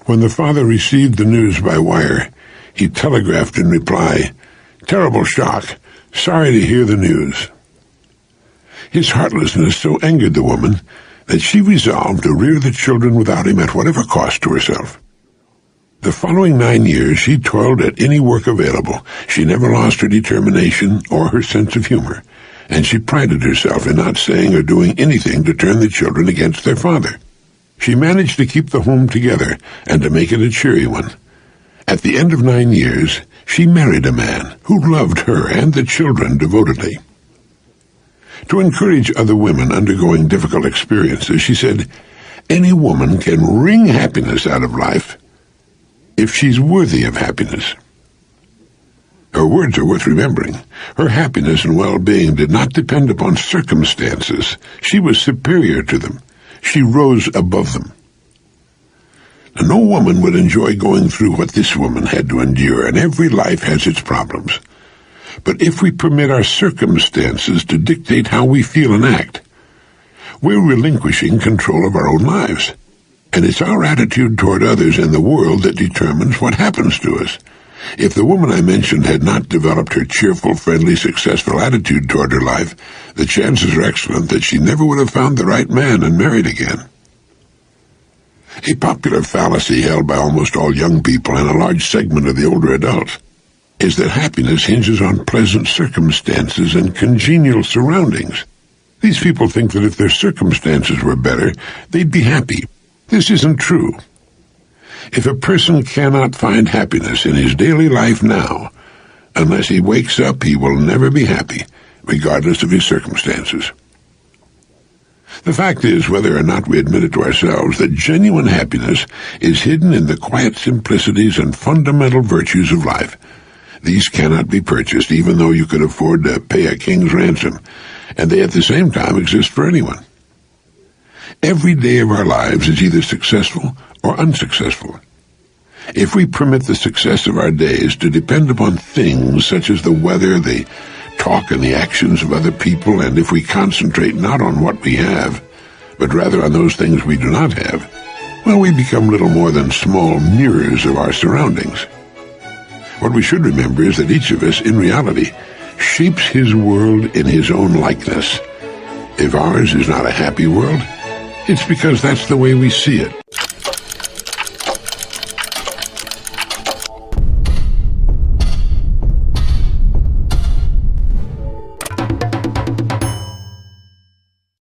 When the father received the news by wire, he telegraphed in reply, "Terrible shock. Sorry to hear the news." His heartlessness so angered the woman that she resolved to rear the children without him at whatever cost to herself. The following 9 years, she toiled at any work available. She never lost her determination or her sense of humor, and she prided herself in not saying or doing anything to turn the children against their father. She managed to keep the home together and to make it a cheery one. At the end of 9 years, she married a man who loved her and the children devotedly. To encourage other women undergoing difficult experiences, she said, "Any woman can wring happiness out of life if she's worthy of happiness." Her words are worth remembering. Her happiness and well-being did not depend upon circumstances. She was superior to them. She rose above them. Now, no woman would enjoy going through what this woman had to endure, and every life has its problems. But if we permit our circumstances to dictate how we feel and act, we're relinquishing control of our own lives. And it's our attitude toward others and the world that determines what happens to us. If the woman I mentioned had not developed her cheerful, friendly, successful attitude toward her life, the chances are excellent that she never would have found the right man and married again. A popular fallacy held by almost all young people and a large segment of the older adults is that happiness hinges on pleasant circumstances and congenial surroundings. These people think that if their circumstances were better, they'd be happy. This isn't true. If a person cannot find happiness in his daily life now, unless he wakes up, he will never be happy, regardless of his circumstances. The fact is, whether or not we admit it to ourselves, that genuine happiness is hidden in the quiet simplicities and fundamental virtues of life. These cannot be purchased, even though you could afford to pay a king's ransom, and they at the same time exist for anyone. Every day of our lives is either successful or unsuccessful. If we permit the success of our days to depend upon things such as the weather, the talk and the actions of other people, and if we concentrate not on what we have, but rather on those things we do not have, well, we become little more than small mirrors of our surroundings. What we should remember is that each of us, in reality, shapes his world in his own likeness. If ours is not a happy world, it's because that's the way we see it.